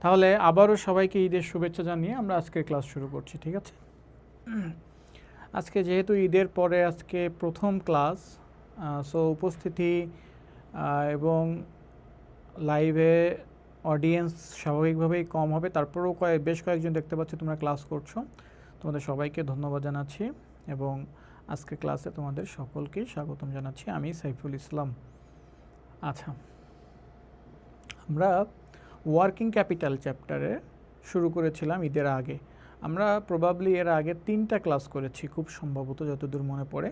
তাহলে আবারও সবাইকে ঈদের শুভেচ্ছা জানিয়ে আমরা আজকের ক্লাস শুরু করছি, ঠিক আছে? আজকে যেহেতু ঈদের পরে আজকে প্রথম ক্লাস, সো উপস্থিতি এবং লাইভে অডিয়েন্স স্বাভাবিকভাবেই কম হবে, তারপরেও বেশ কয়েকজন দেখতে পাচ্ছি তোমরা ক্লাস করছো। তোমাদের সবাইকে ধন্যবাদ জানাচ্ছি এবং আজকের ক্লাসে তোমাদের সকলকেই স্বাগতম জানাচ্ছি। আমি সাইফুল ইসলাম। আচ্ছা, আমরা ওয়ার্কিং ক্যাপিটাল চ্যাপ্টারে শুরু করেছিলাম ঈদের আগে। আমরা প্রবাবলি এর আগে 3টা ক্লাস করেছি খুব সম্ভবত, যতদূর মনে পড়ে।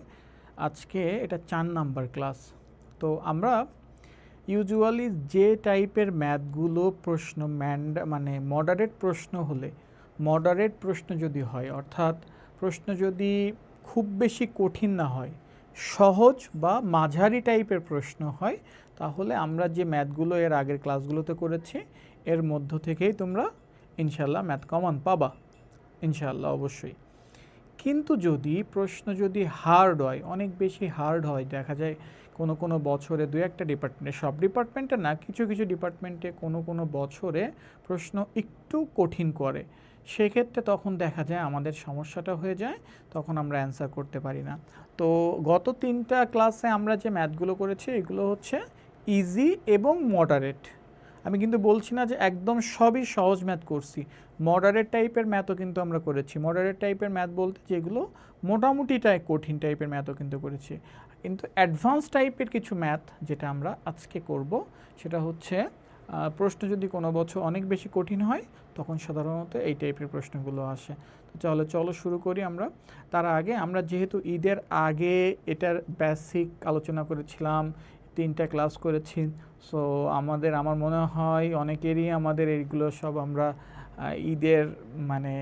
আজকে এটা 4 নাম্বার ক্লাস। তো আমরা ইউজুয়ালি যে টাইপের ম্যাথগুলো প্রশ্ন মানে মডারেট প্রশ্ন হলে, মডারেট প্রশ্ন যদি হয়, অর্থাৎ প্রশ্ন যদি খুব বেশি কঠিন না হয়, সহজ বা মাঝারি টাইপের প্রশ্ন হয়, তাহলে আমরা যে ম্যাথগুলো এর আগের ক্লাসগুলোতে করেছি এর মধ্য থেকেই তোমরা ইনশাল্লাহ ম্যাথ কমন পাবা, ইনশাল্লাহ অবশ্যই। কিন্তু যদি প্রশ্ন যদি হার্ড হয়, অনেক বেশি হার্ড হয়, দেখা যায় কোনো বছরে 2-1টা ডিপার্টমেন্টে, সব ডিপার্টমেন্টে না, কিছু কিছু ডিপার্টমেন্টে কোনো বছরে প্রশ্ন একটু কঠিন করে, সেক্ষেত্রে তখন দেখা যায় আমাদের সমস্যাটা হয়ে যায়, তখন আমরা অ্যান্সার করতে পারি না। তো গত 3টা ক্লাসে আমরা যে ম্যাথগুলো করেছি এগুলো হচ্ছে ইজি এবং মডারেট। আমি কিন্তু বলছি না যে একদম সবই সহজ ম্যাথ করছি, মডারেট টাইপের ম্যাথও কিন্তু আমরা করেছি। মডারেট টাইপের ম্যাথ বলতে যেগুলো মোটামুটি কঠিন টাইপের ম্যাথও কিন্তু করেছি। কিন্তু অ্যাডভান্স টাইপের কিছু ম্যাথ যেটা আমরা আজকে করব, সেটা হচ্ছে প্রশ্ন যদি কোনো বছর অনেক বেশি কঠিন হয় তখন সাধারণত এই টাইপের প্রশ্নগুলো আসে। তো চলো শুরু করি আমরা। তার আগে আমরা যেহেতু ঈদের আগে এটার বেসিক আলোচনা করেছিলাম, 3টা ক্লাস করেছি, সো আমার মনে হয় অনেকেরই আমাদের এইগুলো সব আমরা ঈদের মানে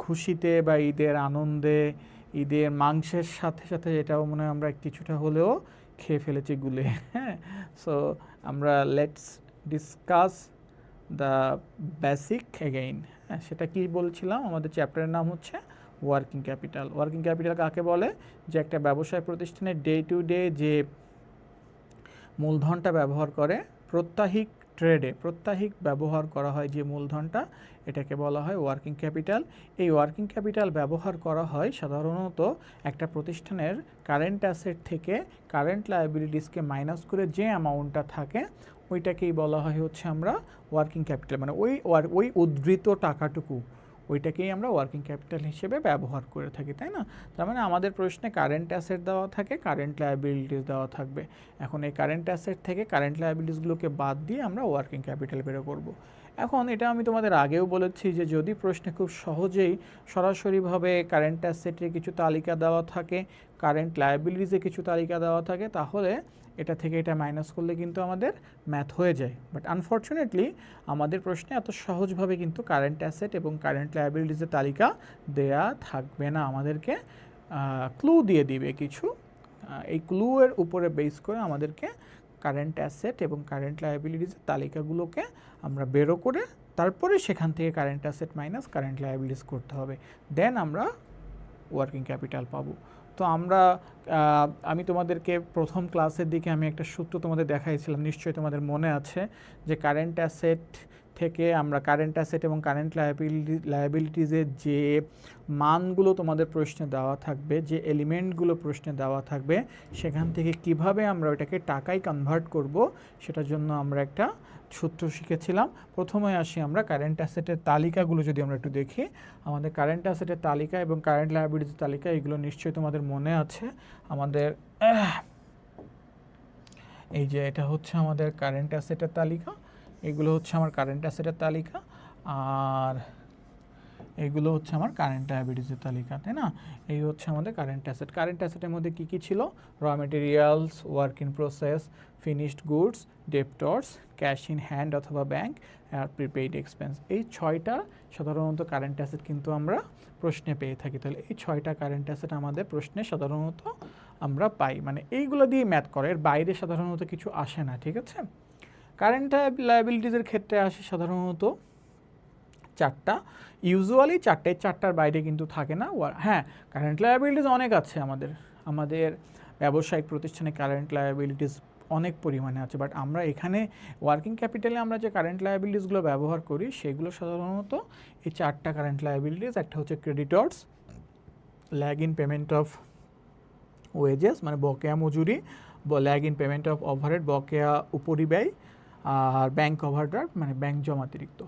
খুশিতে বা ঈদের আনন্দে, ঈদের মাংসের সাথে সাথে এটাও মনে হয় আমরা কিছুটা হলেও খেয়ে ফেলেছি গুলে। হ্যাঁ, সো আমরা let's discuss the basic again. হ্যাঁ, সেটা কি বলছিলাম, আমাদের চ্যাপ্টারের নাম হচ্ছে ওয়ার্কিং ক্যাপিটাল। ওয়ার্কিং ক্যাপিটাল কাকে বলে? যে একটা ব্যবসায় প্রতিষ্ঠানের ডে টু ডে যে মূলধনটা ব্যবহার করে প্রত্যাহিক ট্রেডে, প্রত্যাহিক ব্যবহার করা হয় যে মূলধনটা, এটাকে বলা হয় ওয়ার্কিং ক্যাপিটাল। এই ওয়ার্কিং ক্যাপিটাল ব্যবহার করা হয় সাধারণত একটা প্রতিষ্ঠানের কারেন্ট অ্যাসেট থেকে কারেন্ট লায়াবিলিটিসকে মাইনাস করে যে অ্যামাউন্টটা থাকে ওইটাকেই বলা হয় হচ্ছে আমরা ওয়ার্কিং ক্যাপিটাল, মানে ওই উদ্ধৃত টাকাটুকু, ওইটাকেই আমরা ওয়ার্কিং ক্যাপিটাল হিসেবে ব্যবহার করে থাকি, তাই না? তার মানে আমাদের প্রশ্নে কারেন্ট অ্যাসেট দেওয়া থাকে, কারেন্ট লায়াবিলিটিস দেওয়া থাকবে। এখন এই কারেন্ট অ্যাসেট থেকে কারেন্ট লায়াবিলিটিসগুলোকে বাদ দিয়ে আমরা ওয়ার্কিং ক্যাপিটাল বের করব। এখন এটা আমি তোমাদের আগেও বলেছি যে যদি প্রশ্নে খুব সহজেই সরাসরিভাবে কারেন্ট অ্যাসেটের কিছু তালিকা দেওয়া থাকে, কারেন্ট লায়াবিলিটিসে কিছু তালিকা দেওয়া থাকে, তাহলে এটা থেকে এটা মাইনাস করলে কিন্তু আমাদের ম্যাথ হয়ে যায়। বাট আনফর্চুনেটলি আমাদের প্রশ্নে এত সহজভাবে কিন্তু কারেন্ট অ্যাসেট এবং কারেন্ট লায়াবিলিটিসের তালিকা দেয়া থাকবে না, আমাদেরকে ক্লু দিয়ে দিবে কিছু। এই ক্লুয়ের উপরে বেস করে আমাদেরকে কারেন্ট অ্যাসেট এবং কারেন্ট লায়াবিলিটিসের তালিকাগুলোকে আমরা বেরো করে তারপরে সেখান থেকে current asset minus current liabilities করতে হবে, দেন আমরা ওয়ার্কিং ক্যাপিটাল পাবো। তো আমি তোমাদেরকে প্রথম ক্লাসের দিকে আমি একটা সূত্র তোমাদের দেখাইছিলাম, নিশ্চয়ই তোমাদের মনে আছে, যে কারেন্ট অ্যাসেট থেকে আমরা কারেন্ট অ্যাসেট এবং কারেন্ট লায়াবিলিটিসের যে মানগুলো তোমাদের প্রশ্নে দেওয়া থাকবে, যে এলিমেন্টগুলো প্রশ্নে দেওয়া থাকবে, সেখান থেকে কিভাবে আমরা ওইটাকে টাকায় কনভার্ট করব, সেটার জন্য আমরা একটা সূত্র শিখেছিলাম। প্রথমে আসি আমরা কারেন্ট অ্যাসেটের তালিকাগুলো যদি আমরা একটু দেখি, আমাদের কারেন্ট অ্যাসেটের তালিকা এবং কারেন্ট লায়াবিলিটির তালিকা, এগুলো নিশ্চয়ই তোমাদের মনে আছে। আমাদের এই যে এটা হচ্ছে আমাদের কারেন্ট অ্যাসেটের তালিকা, এগুলো হচ্ছে আমার কারেন্ট অ্যাসেটের তালিকা, আর এইগুলো হচ্ছে আমার কারেন্ট লায়াবিলিটিসের তালিকা, তাই না? এই হচ্ছে আমাদের কারেন্ট অ্যাসেট। কারেন্ট অ্যাসেটের মধ্যে কী কী ছিল? Raw materials, work in process, finished goods, debtors, cash in hand অথবা ব্যাংক, আর প্রিপেইড এক্সপেন্স। এই 6টা সাধারণত কারেন্ট অ্যাসেট কিন্তু আমরা প্রশ্নে পেয়ে থাকি। তাহলে এই 6টা কারেন্ট অ্যাসেট আমাদের প্রশ্নে সাধারণত আমরা পাই, মানে এইগুলো দিয়ে ম্যাথ করে, এর বাইরে সাধারণত কিছু আসে না, ঠিক আছে? কারেন্ট লায়াবিলিটিসের ক্ষেত্রে আসে সাধারণত 4টা, ইউজুয়ালি 4টায়, 4টার বাইরে কিন্তু থাকে না। হ্যাঁ, কারেন্ট লায়াবিলিটিস অনেক আছে আমাদের ব্যবসায়িক প্রতিষ্ঠানে কারেন্ট লায়াবিলিটিস অনেক পরিমাণে আছে, বাট আমরা এখানে ওয়ার্কিং ক্যাপিটালে আমরা যে কারেন্ট লায়াবিলিটিসগুলো ব্যবহার করি সেগুলো সাধারণত এই 4টা কারেন্ট লায়াবিলিটিস। একটা হচ্ছে creditors, lag in payment of wages মানে বকেয়া মজুরি, lag in payment of overhead বকেয়া উপরিব্যয়, আর ব্যাংক ওভারড্রাফট মানে ব্যাংক জমাতিরিক্ত।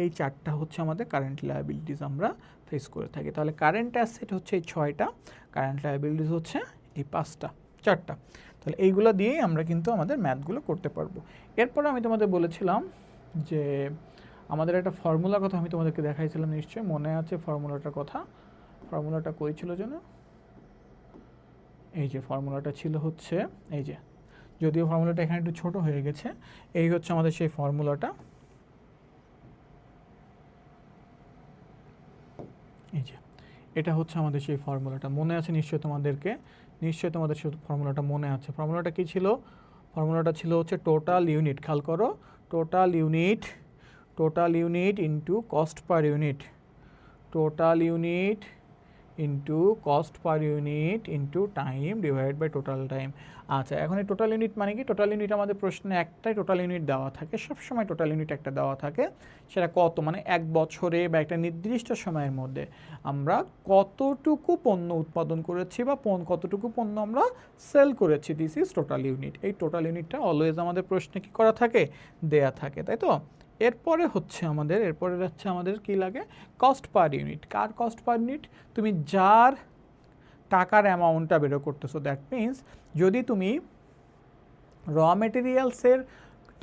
এই 4টা হচ্ছে আমাদের কারেন্ট লায়াবিলিটিস আমরা ফেস করে থাকি। তাহলে কারেন্ট অ্যাসেট হচ্ছে এই 6টা, কারেন্ট লায়াবিলিটিস হচ্ছে এই 4টা। তাহলে এইগুলো দিয়েই আমরা কিন্তু আমাদের ম্যাথগুলো করতে পারবো। এরপরে আমি তোমাদের বলেছিলাম যে আমাদের একটা ফর্মুলার কথা আমি তোমাদেরকে দেখাইছিলাম, নিশ্চয়ই মনে আছে ফর্মুলাটার কথা। ফর্মুলাটা কই ছিল যেন? এই যে ফর্মুলাটা ছিল হচ্ছে এই যে, যদিও ফর্মুলাটা এখানে একটু ছোট হয়ে গেছে, এই হচ্ছে আমাদের সেই ফর্মুলাটা। এই যে এটা হচ্ছে আমাদের সেই ফর্মুলাটা, মনে আছে নিশ্চয়ই তোমাদেরকে, নিশ্চয়ই তোমাদের সেই ফর্মুলাটা মনে আছে। ফর্মুলাটা কি ছিল? ফর্মুলাটা ছিল হচ্ছে টোটাল ইউনিট, খেয়াল করো, total unit into cost per unit, total unit into cost per unit into time divide by total time. আচ্ছা, এখন এই টোটাল ইউনিট মানে কি? টোটাল ইউনিট আমাদের প্রশ্নে একটাই টোটাল ইউনিট দেওয়া থাকে, সবসময় টোটাল ইউনিট একটা দেওয়া থাকে। সেটা কত, মানে এক বছরে বা একটা নির্দিষ্ট সময়ের মধ্যে আমরা কতটুকু পণ্য উৎপাদন করেছি বা কতটুকু পণ্য আমরা সেল করেছি, দিস ইজ টোটাল ইউনিট। এই টোটাল ইউনিটটা অলওয়েজ আমাদের প্রশ্নে কি করা থাকে? দেয়া থাকে, তাই তো? এরপরে হচ্ছে আমাদের কি লাগে? Cost per unit. কার কস্ট পার ইউনিট? তুমি যার টাকার অ্যামাউন্টটা বেরো করতেছো। দ্যাট মিন্স যদি তুমি র মেটেরিয়ালসের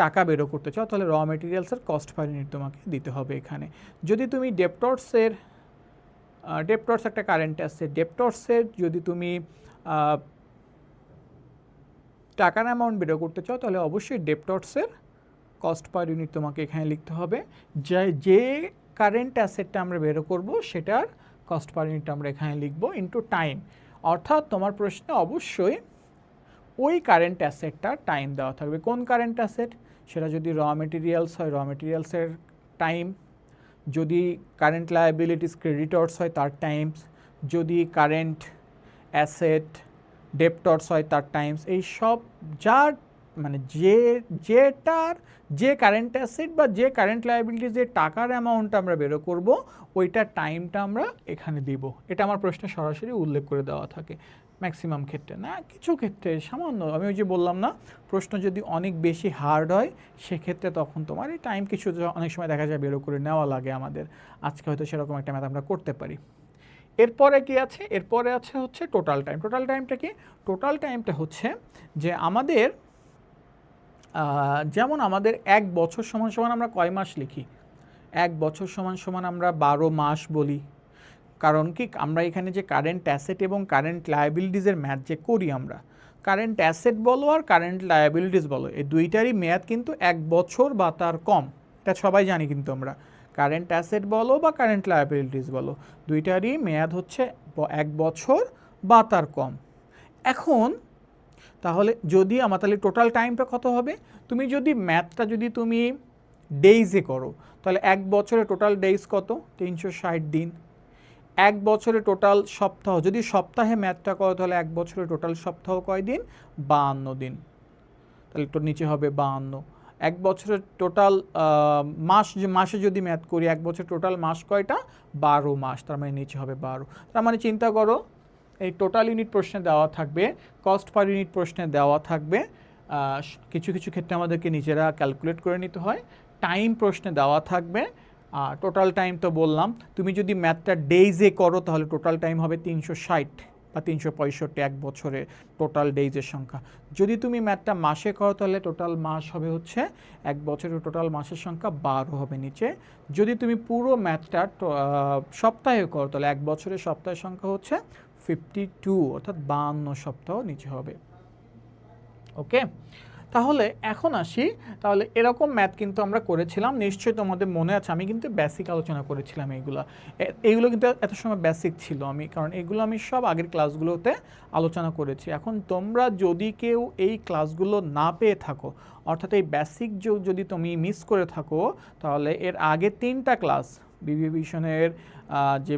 টাকা বেরো করতে চাও তাহলে র মেটেরিয়ালসের কস্ট পার ইউনিট তোমাকে দিতে হবে এখানে। যদি তুমি ডেপ্টর্স একটা কারেন্ট অ্যাসেট, ডেপ্টর্সের যদি তুমি টাকার অ্যামাউন্ট বেরো করতে চাও তাহলে অবশ্যই ডেপ্টর্সের কস্ট পার ইউনিট তোমাকে এখানে লিখতে হবে। যে কারেন্ট অ্যাসেটটা আমরা বেরো করব সেটার কস্ট পার ইউনিটটা আমরা এখানে লিখব ইনটু টাইম। অর্থাৎ তোমার প্রশ্নে অবশ্যই ওই কারেন্ট অ্যাসেটটার টাইম দেওয়া থাকবে। কোন কারেন্ট অ্যাসেট? সেটা যদি র মেটেরিয়ালস হয়, র মেটেরিয়ালসের টাইম, যদি কারেন্ট লায়াবিলিটিস ক্রেডিটর্স হয় তার টাইমস, যদি কারেন্ট অ্যাসেট ডেপ্টর্স হয় তার টাইমস। এই সব যার মানে যে কারেন্ট অ্যাসেট বা যে কারেন্ট লায়াবিলিটিস যে টাকার অ্যামাউন্টটা আমরা বেরো করব ওইটার টাইমটা আমরা এখানে দিব। এটা আমার প্রশ্নে সরাসরি উল্লেখ করে দেওয়া থাকে ম্যাক্সিমাম ক্ষেত্রে, না কিছু ক্ষেত্রে সামান্য। আমি ওই যে বললাম না, প্রশ্ন যদি অনেক বেশি হার্ড হয় সেক্ষেত্রে তখন তোমার এই টাইম কিছু অনেক সময় দেখা যায় বেরো করে নেওয়া লাগে আমাদের। আজকে হয়তো সেরকম একটা ম্যাথ আমরা করতে পারি। এরপরে কি আছে? এরপরে আছে হচ্ছে টোটাল টাইম। টোটাল টাইমটা কি? টোটাল টাইমটা হচ্ছে যে আমাদের যেমন আমাদের এক বছর সমান সমান আমরা কয় মাস লিখি? এক বছর সমান সমান আমরা 12 মাস বলি। কারণ কি? আমরা এখানে যে কারেন্ট অ্যাসেট এবং কারেন্ট লায়াবিলিটিসের ম্যাথ যে করি আমরা, কারেন্ট অ্যাসেট বলো আর কারেন্ট লায়াবিলিটিস বলো, এই দুইটারই মেয়াদ কিন্তু এক বছর বা তার কম। এটা সবাই জানি কিন্তু আমরা, কারেন্ট অ্যাসেট বলো বা কারেন্ট লায়াবিলিটিস বলো, দুইটারই মেয়াদ হচ্ছে এক বছর বা তার কম। এখন তাহলে যদি তাহলে টোটাল টাইমটা কত হবে? তুমি যদি ম্যাথটা যদি তুমি ডেইজে করো তাহলে এক বছরে টোটাল ডেইজ কত? 360 দিন। এক বছরে টোটাল সপ্তাহ, যদি সপ্তাহে ম্যাথটা করো তাহলে এক বছরে টোটাল সপ্তাহ কয় দিন? 52 দিন। তাহলে একটু নিচে হবে 52। এক বছরের টোটাল মাসে যদি ম্যাথ করি, এক বছর টোটাল মাস কয়টা? 12 মাস, তার মানে নিচে হবে 12। তার মানে চিন্তা করো, এই টোটাল ইউনিট প্রশ্নে দেওয়া থাকবে, কস্ট পার ইউনিট প্রশ্নে দেওয়া থাকবে, কিছু কিছু ক্ষেত্রে আমাদেরকে নিজেরা ক্যালকুলেট করে নিতে হয়, টাইম প্রশ্নে দেওয়া থাকবে। আর টোটাল টাইম তো বললাম, তুমি যদি ম্যাথটা ডেইজে করো তাহলে টোটাল টাইম হবে 360 বা 365 এক বছরে টোটাল ডেইজের সংখ্যা। যদি তুমি ম্যাথটা মাসে করো তাহলে টোটাল মাস হবে হচ্ছে এক বছরের টোটাল মাসের সংখ্যা 12 হবে নিচে। যদি তুমি পুরো ম্যাথটা সপ্তাহে করো তাহলে এক বছরের সপ্তাহের সংখ্যা হচ্ছে 52, অর্থাৎ 52 সপ্তাহ নিচে হবে। ওকে, তাহলে এখন আসি, তাহলে এরকম ম্যাথ কিন্তু আমরা করেছিলাম, নিশ্চয়ই তোমাদের মনে আছে। আমি কিন্তু বেসিক আলোচনা করেছিলাম এইগুলো কিন্তু এত সময় বেসিক ছিল, কারণ এগুলো আমি সব আগের ক্লাসগুলোতে আলোচনা করেছি। এখন তোমরা যদি কেউ এই ক্লাসগুলো না পেয়ে থাকো, অর্থাৎ এই বেসিক যদি তুমি মিস করে থাকো, তাহলে এর আগে 3টা ক্লাস বিবিএ ভিশনের যে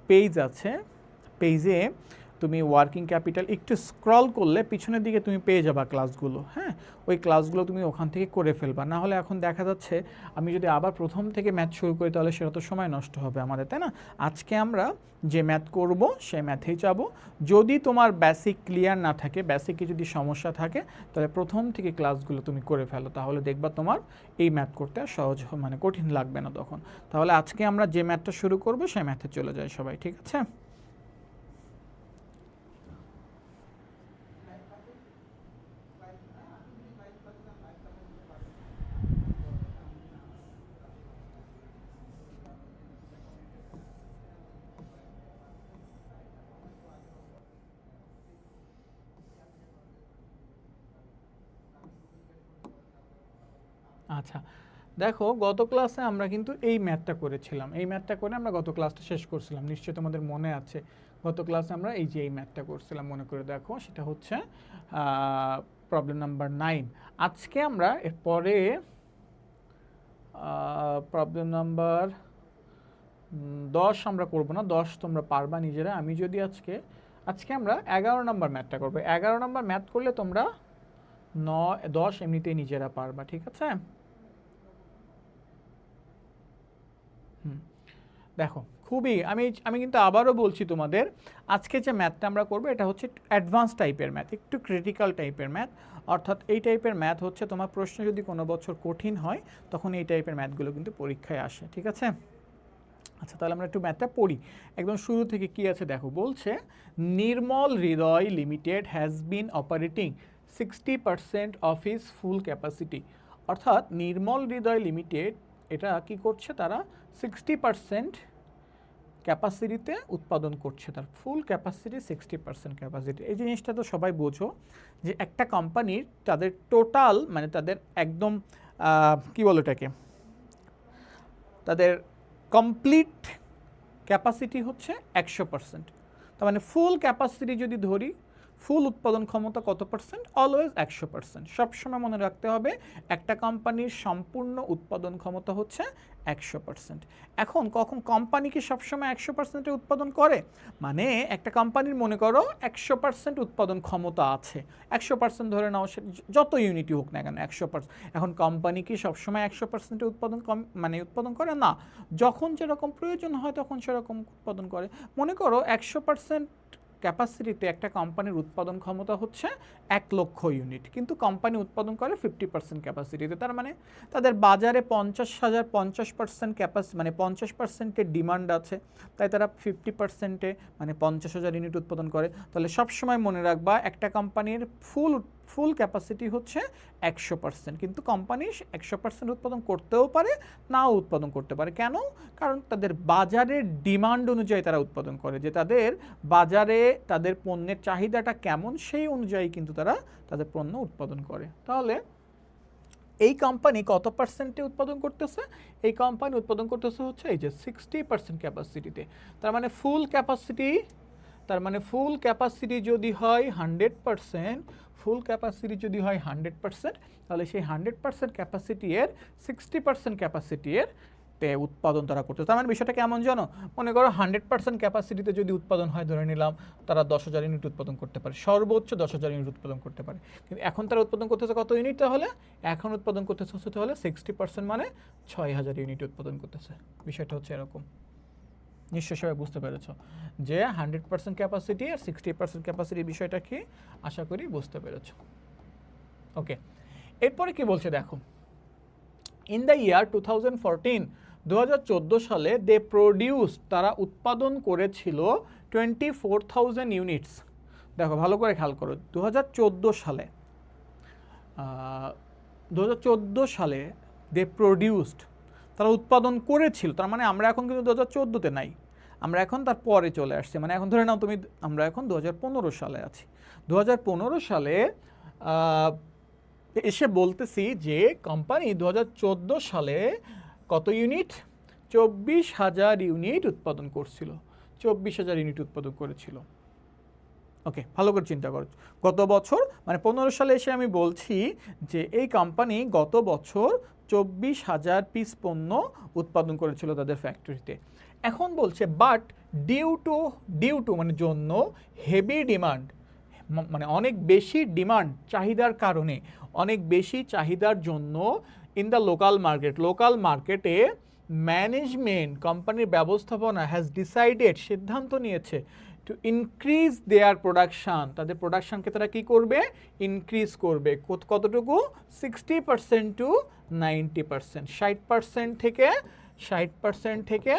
পেজ আছে, পেজে তুমি ওয়ার্কিং ক্যাপিটাল একটু স্ক্রল করলে পিছনের দিকে তুমি পেয়ে যাবা ক্লাসগুলো, হ্যাঁ, ওই ক্লাসগুলো তুমি ওখান থেকে করে ফেলবা। না হলে এখন দেখা যাচ্ছে আমি যদি আবার প্রথম থেকে ম্যাথ শুরু করি তাহলে সেটা তো সময় নষ্ট হবে আমাদের, তাই না? আজকে আমরা যে ম্যাথ করব সেই ম্যাথেই যাব। যদি তোমার বেসিক ক্লিয়ার না থাকে, বেসিকে যদি সমস্যা থাকে, তাহলে প্রথম থেকে ক্লাসগুলো তুমি করে ফেলো, তাহলে দেখবা তোমার এই ম্যাথ করতে আর সহজ মানে কঠিন লাগবে না তখন। তাহলে আজকে আমরা যে ম্যাথটা শুরু করব সেই ম্যাথে চলে যাই সবাই, ঠিক আছে? আচ্ছা, দেখো গত ক্লাসে আমরা কিন্তু এই ম্যাথটা করেছিলাম, এই ম্যাথটা করে আমরা গত ক্লাসটা শেষ করছিলাম, নিশ্চয়ই তোমাদের মনে আছে। গত ক্লাসে আমরা এই ম্যাথটা করছিলাম, মনে করে দেখো, সেটা হচ্ছে প্রবলেম নাম্বার 9। আজকে আমরা এরপরে প্রবলেম নাম্বার 10 আমরা করব না, 10 তোমরা পারবা নিজেরা। আমি যদি আজকে আমরা 11 নম্বর ম্যাথটা করবো। 11 নম্বর ম্যাথ করলে তোমরা 10 এমনিতেই নিজেরা পারবা, ঠিক আছে? দেখো খুবই আমি কিন্তু আবারও বলছি তোমাদের, আজকে যে ম্যাথটা আমরা করবো এটা হচ্ছে অ্যাডভান্স টাইপের ম্যাথ, একটু ক্রিটিক্যাল টাইপের ম্যাথ। অর্থাৎ এই টাইপের ম্যাথ হচ্ছে তোমার প্রশ্ন যদি কোনো বছর কঠিন হয় তখন এই টাইপের ম্যাথগুলো কিন্তু পরীক্ষায় আসে, ঠিক আছে? আচ্ছা, তাহলে আমরা একটু ম্যাথটা পড়ি। একদম শুরু থেকে কি আছে দেখো, বলছে Nirmal Hriday limited has been operating 60% of is full capacity. অর্থাৎ নির্মল হৃদয় লিমিটেড এটা কি করছে, তারা 60% ক্যাপাসিটিতে উৎপাদন করছে, তার ফুল ক্যাপাসিটি 60% ক্যাপাসিটি। এই জিনিসটা তো সবাই বোঝো যে একটা কোম্পানির তাদের টোটাল মানে তাদের একদম কি বলো এটাকে, তাদের কমপ্লিট ক্যাপাসিটি হচ্ছে 100%। তার মানে ফুল ক্যাপাসিটি যদি ধরি, ফুল উৎপাদন ক্ষমতা কত পার্সেন্ট? অলওয়েজ 100%। সবসময় মনে রাখতে হবে একটা কোম্পানির সম্পূর্ণ উৎপাদন ক্ষমতা হচ্ছে 100%। এখন কখন কোম্পানি কি সবসময় 100%-এ উৎপাদন করে? মানে একটা কোম্পানির মনে করো 100% উৎপাদন ক্ষমতা আছে, 100% ধরে নাও, সে যত ইউনিটই হোক না কেন 100%। এখন কোম্পানি কি সবসময় 100%-এ উৎপাদন করে না, যখন যেরকম প্রয়োজন হয় তখন সেরকম উৎপাদন করে। মনে করো 100% ক্যাপাসিটিতে একটা কোম্পানির উৎপাদন ক্ষমতা হচ্ছে 1,00,000 ইউনিট, কিন্তু কোম্পানি উৎপাদন করে 50% ক্যাপাসিটিতে। তার মানে তাদের বাজারে 50% ক্যাপাসিটি মানে 50%-এর ডিমান্ড আছে, তাই তারা 50%-এ মানে 50,000 ইউনিট উৎপাদন করে। তাহলে সবসময় মনে রাখবা একটা কোম্পানির ফুল ক্যাপাসিটি হচ্ছে 100%, কিন্তু কোম্পানি 100% উৎপাদন করতেও পারে, নাও উৎপাদন করতে পারে। কেন? কারণ তাদের বাজারের ডিমান্ড অনুযায়ী তারা উৎপাদন করে, যে তাদের বাজারে তাদের পণ্যের চাহিদাটা কেমন সেই অনুযায়ী কিন্তু তারা তাদের পণ্য উৎপাদন করে। তাহলে এই কোম্পানি কত পার্সেন্টে উৎপাদন করতেছে? এই কোম্পানি উৎপাদন করতেছে হচ্ছে এই যে 60% ক্যাপাসিটিতে। তার মানে ফুল ক্যাপাসিটি যদি হয় 100%, ফুল ক্যাপাসিটি যদি হয় 100%, তাহলে সেই 100% ক্যাপাসিটি এর 60% ক্যাপাসিটি এর উৎপাদন তারা করতে। তার মানে বিষয়টা কেমন জানো? মনে করো 100% ক্যাপাসিটিতে যদি উৎপাদন হয়, ধরে নিলাম তারা 10,000 ইউনিট উৎপাদন করতে পারে, সর্বোচ্চ 10,000 ইউনিট উৎপাদন করতে পারে। কিন্তু এখন তারা উৎপাদন করতেছে কত ইউনিট? তাহলে এখন উৎপাদন করতেছে হলে 60% মানে 6,000 ইউনিট উৎপাদন করতেছে। বিষয়টা হচ্ছে এরকম। নিশ্চয়ই সবাই বুঝতে পেরেছ যে 100% ক্যাপাসিটি আর 60% ক্যাপাসিটির বিষয়টা কি, আশা করি বুঝতে পেরেছ। ওকে, এরপরে কি বলছে দেখো, ইন দ্য ইয়ার 2014 সালে তারা উৎপাদন করেছিল 24,000 ইউনিটস। দেখো ভালো করে খেয়াল করো, 2014 সালে দে প্রডিউসড, তারা উৎপাদন করেছিল। তার মানে আমরা এখন কিন্তু 2014-তে নাই, আমরা এখন তার পরে চলে আসছি। মানে এখন ধরে নাও আমরা এখন 2015 সালে আছি। 2015 সালে এসে বলতেছি যে কোম্পানি 2014 সালে কত ইউনিট? 24,000 ইউনিট উৎপাদন করছিল, 24,000 ইউনিট উৎপাদন করেছিল। ওকে, ভালো করে চিন্তা করো, গত বছর মানে 15 সালে এসে আমি বলছি যে এই কোম্পানি গত বছর 24,000 পিস পণ্য উৎপাদন করেছিল তাদের ফ্যাক্টরিতে। এখন বলছে বাট ডিউ টু মানে জন্য হেভি ডিমান্ড, মানে অনেক বেশি ডিমান্ড, চাহিদার কারণে, অনেক বেশি চাহিদার জন্য ইন দ্য লোকাল মার্কেটে ম্যানেজমেন্ট, কোম্পানির ব্যবস্থাপনা হ্যাজ ডিসাইডেড, সিদ্ধান্ত নিয়েছে টু ইনক্রিজ দেয়ার প্রোডাকশান, তাদের প্রোডাকশানকে তারা কী করবে, ইনক্রিজ করবে। কতটুকু? 60% টু 90%, 60% থেকে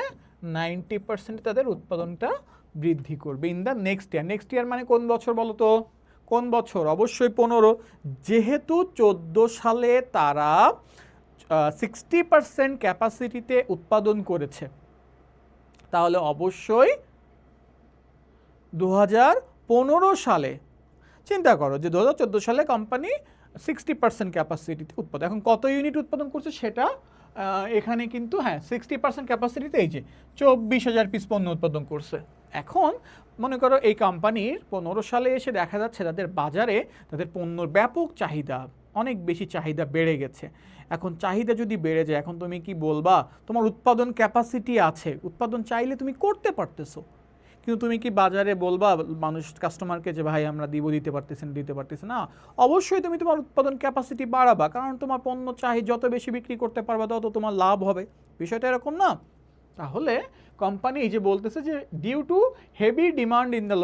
90% তাদের উৎপাদনটা বৃদ্ধি করবে ইন দ্য নেক্সট ইয়ার মানে কোন বছর বলো তো? কোন বছর? অবশ্যই 15। যেহেতু 14 সালে তারা 60% ক্যাপাসিটিতে উৎপাদন করেছে, তাহলে অবশ্যই 2015 সালে, চিন্তা করো যে 2014 সালে কোম্পানি 60% ক্যাপাসিটিতে উৎপাদন, এখন কত ইউনিট উৎপাদন করছে সেটা এখানে কিন্তু 60% ক্যাপাসিটিতে এই যে 24,000 পিস পণ্য উৎপাদন করছে। এখন মনে করো এই কোম্পানির 15 সালে এসে দেখা যাচ্ছে তাদের বাজারে তাদের পণ্যর ব্যাপক চাহিদা, অনেক বেশি চাহিদা বেড়ে গেছে। এখন চাহিদা যদি বেড়ে যায়, এখন তুমি কি বলবা তোমার উৎপাদন ক্যাপাসিটি আছে, উৎপাদন চাইলে তুমি করতে পারতেছো, কিন্তু তুমি কি বাজারে বলবা মানুষ কাস্টমারকে যে ভাই আমরা দিতে পারতেছি না? অবশ্যই তুমি তোমার উৎপাদন ক্যাপাসিটি বাড়াবা, কারণ তোমার পণ্য যত বেশি বিক্রি করতে পারবা তত তোমার লাভ হবে। বিষয়টা এরকম না? তাহলে কোম্পানি এই যে বলতেছে যে due to heavy demand in the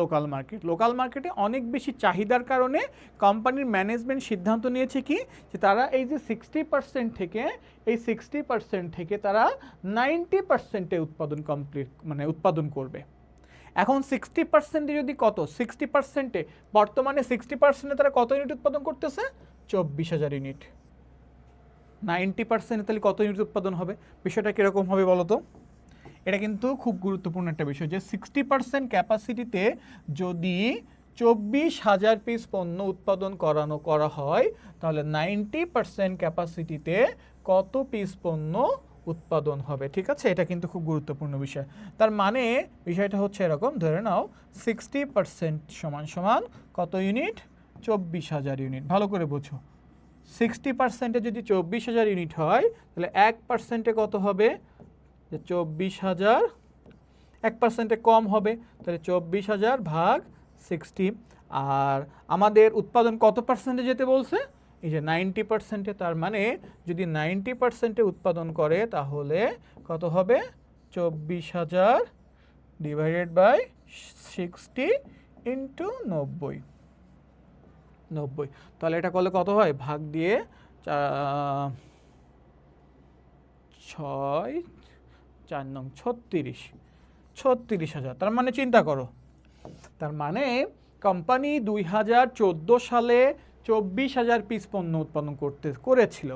local মার্কেটে অনেক বেশি চাহিদার কারণে কোম্পানির ম্যানেজমেন্ট সিদ্ধান্ত নিয়েছে কি, যে তারা এই যে 60% থেকে তারা 90% উৎপাদন করবে। এখন 60% যদি কত, 60% বর্তমানে 60% তারা কত ইউনিট উৎপাদন করতেছে? 24,000 ইউনিট। 90% তাহলে কত ইউনিট উৎপাদন হবে? বিষয়টা কীরকম হবে বলো তো? এটা কিন্তু খুব গুরুত্বপূর্ণ একটা বিষয় যে 60% ক্যাপাসিটিতে যদি 24,000 পিস পণ্য উৎপাদন করা হয়, তাহলে 90% ক্যাপাসিটিতে কত পিস পণ্য উৎপাদন হবে। ঠিক আছে, এটা কিন্তু খুব গুরুত্বপূর্ণ বিষয়। তার মানে বিষয়টা হচ্ছে এরকম, ধরে নাও 60% সমান কত ইউনিট? 24,000 ইউনিট। ভালো করে বোঝো, 60% যদি 24,000 ইউনিট হয়, তাহলে 1% কত হবে? 24,000, 1% কম হবে, তাহলে 24,000 ভাগ 60। আর আমাদের উৎপাদন কত পার্সেন্টে যেতে বলছে? এই যে 90%। তার মানে যদি 90% উৎপাদন করে তাহলে কত হবে? 24,000 ডিভাইডেড বাই 60 ইন্টু 90। তাহলে এটা করলে কত হয়? ভাগ দিয়ে 6 4 নং 36,000। তার মানে চিন্তা করো, তার মানে কোম্পানি 2014 সালে 24,000 পিস পণ্য উৎপাদন করেছিল।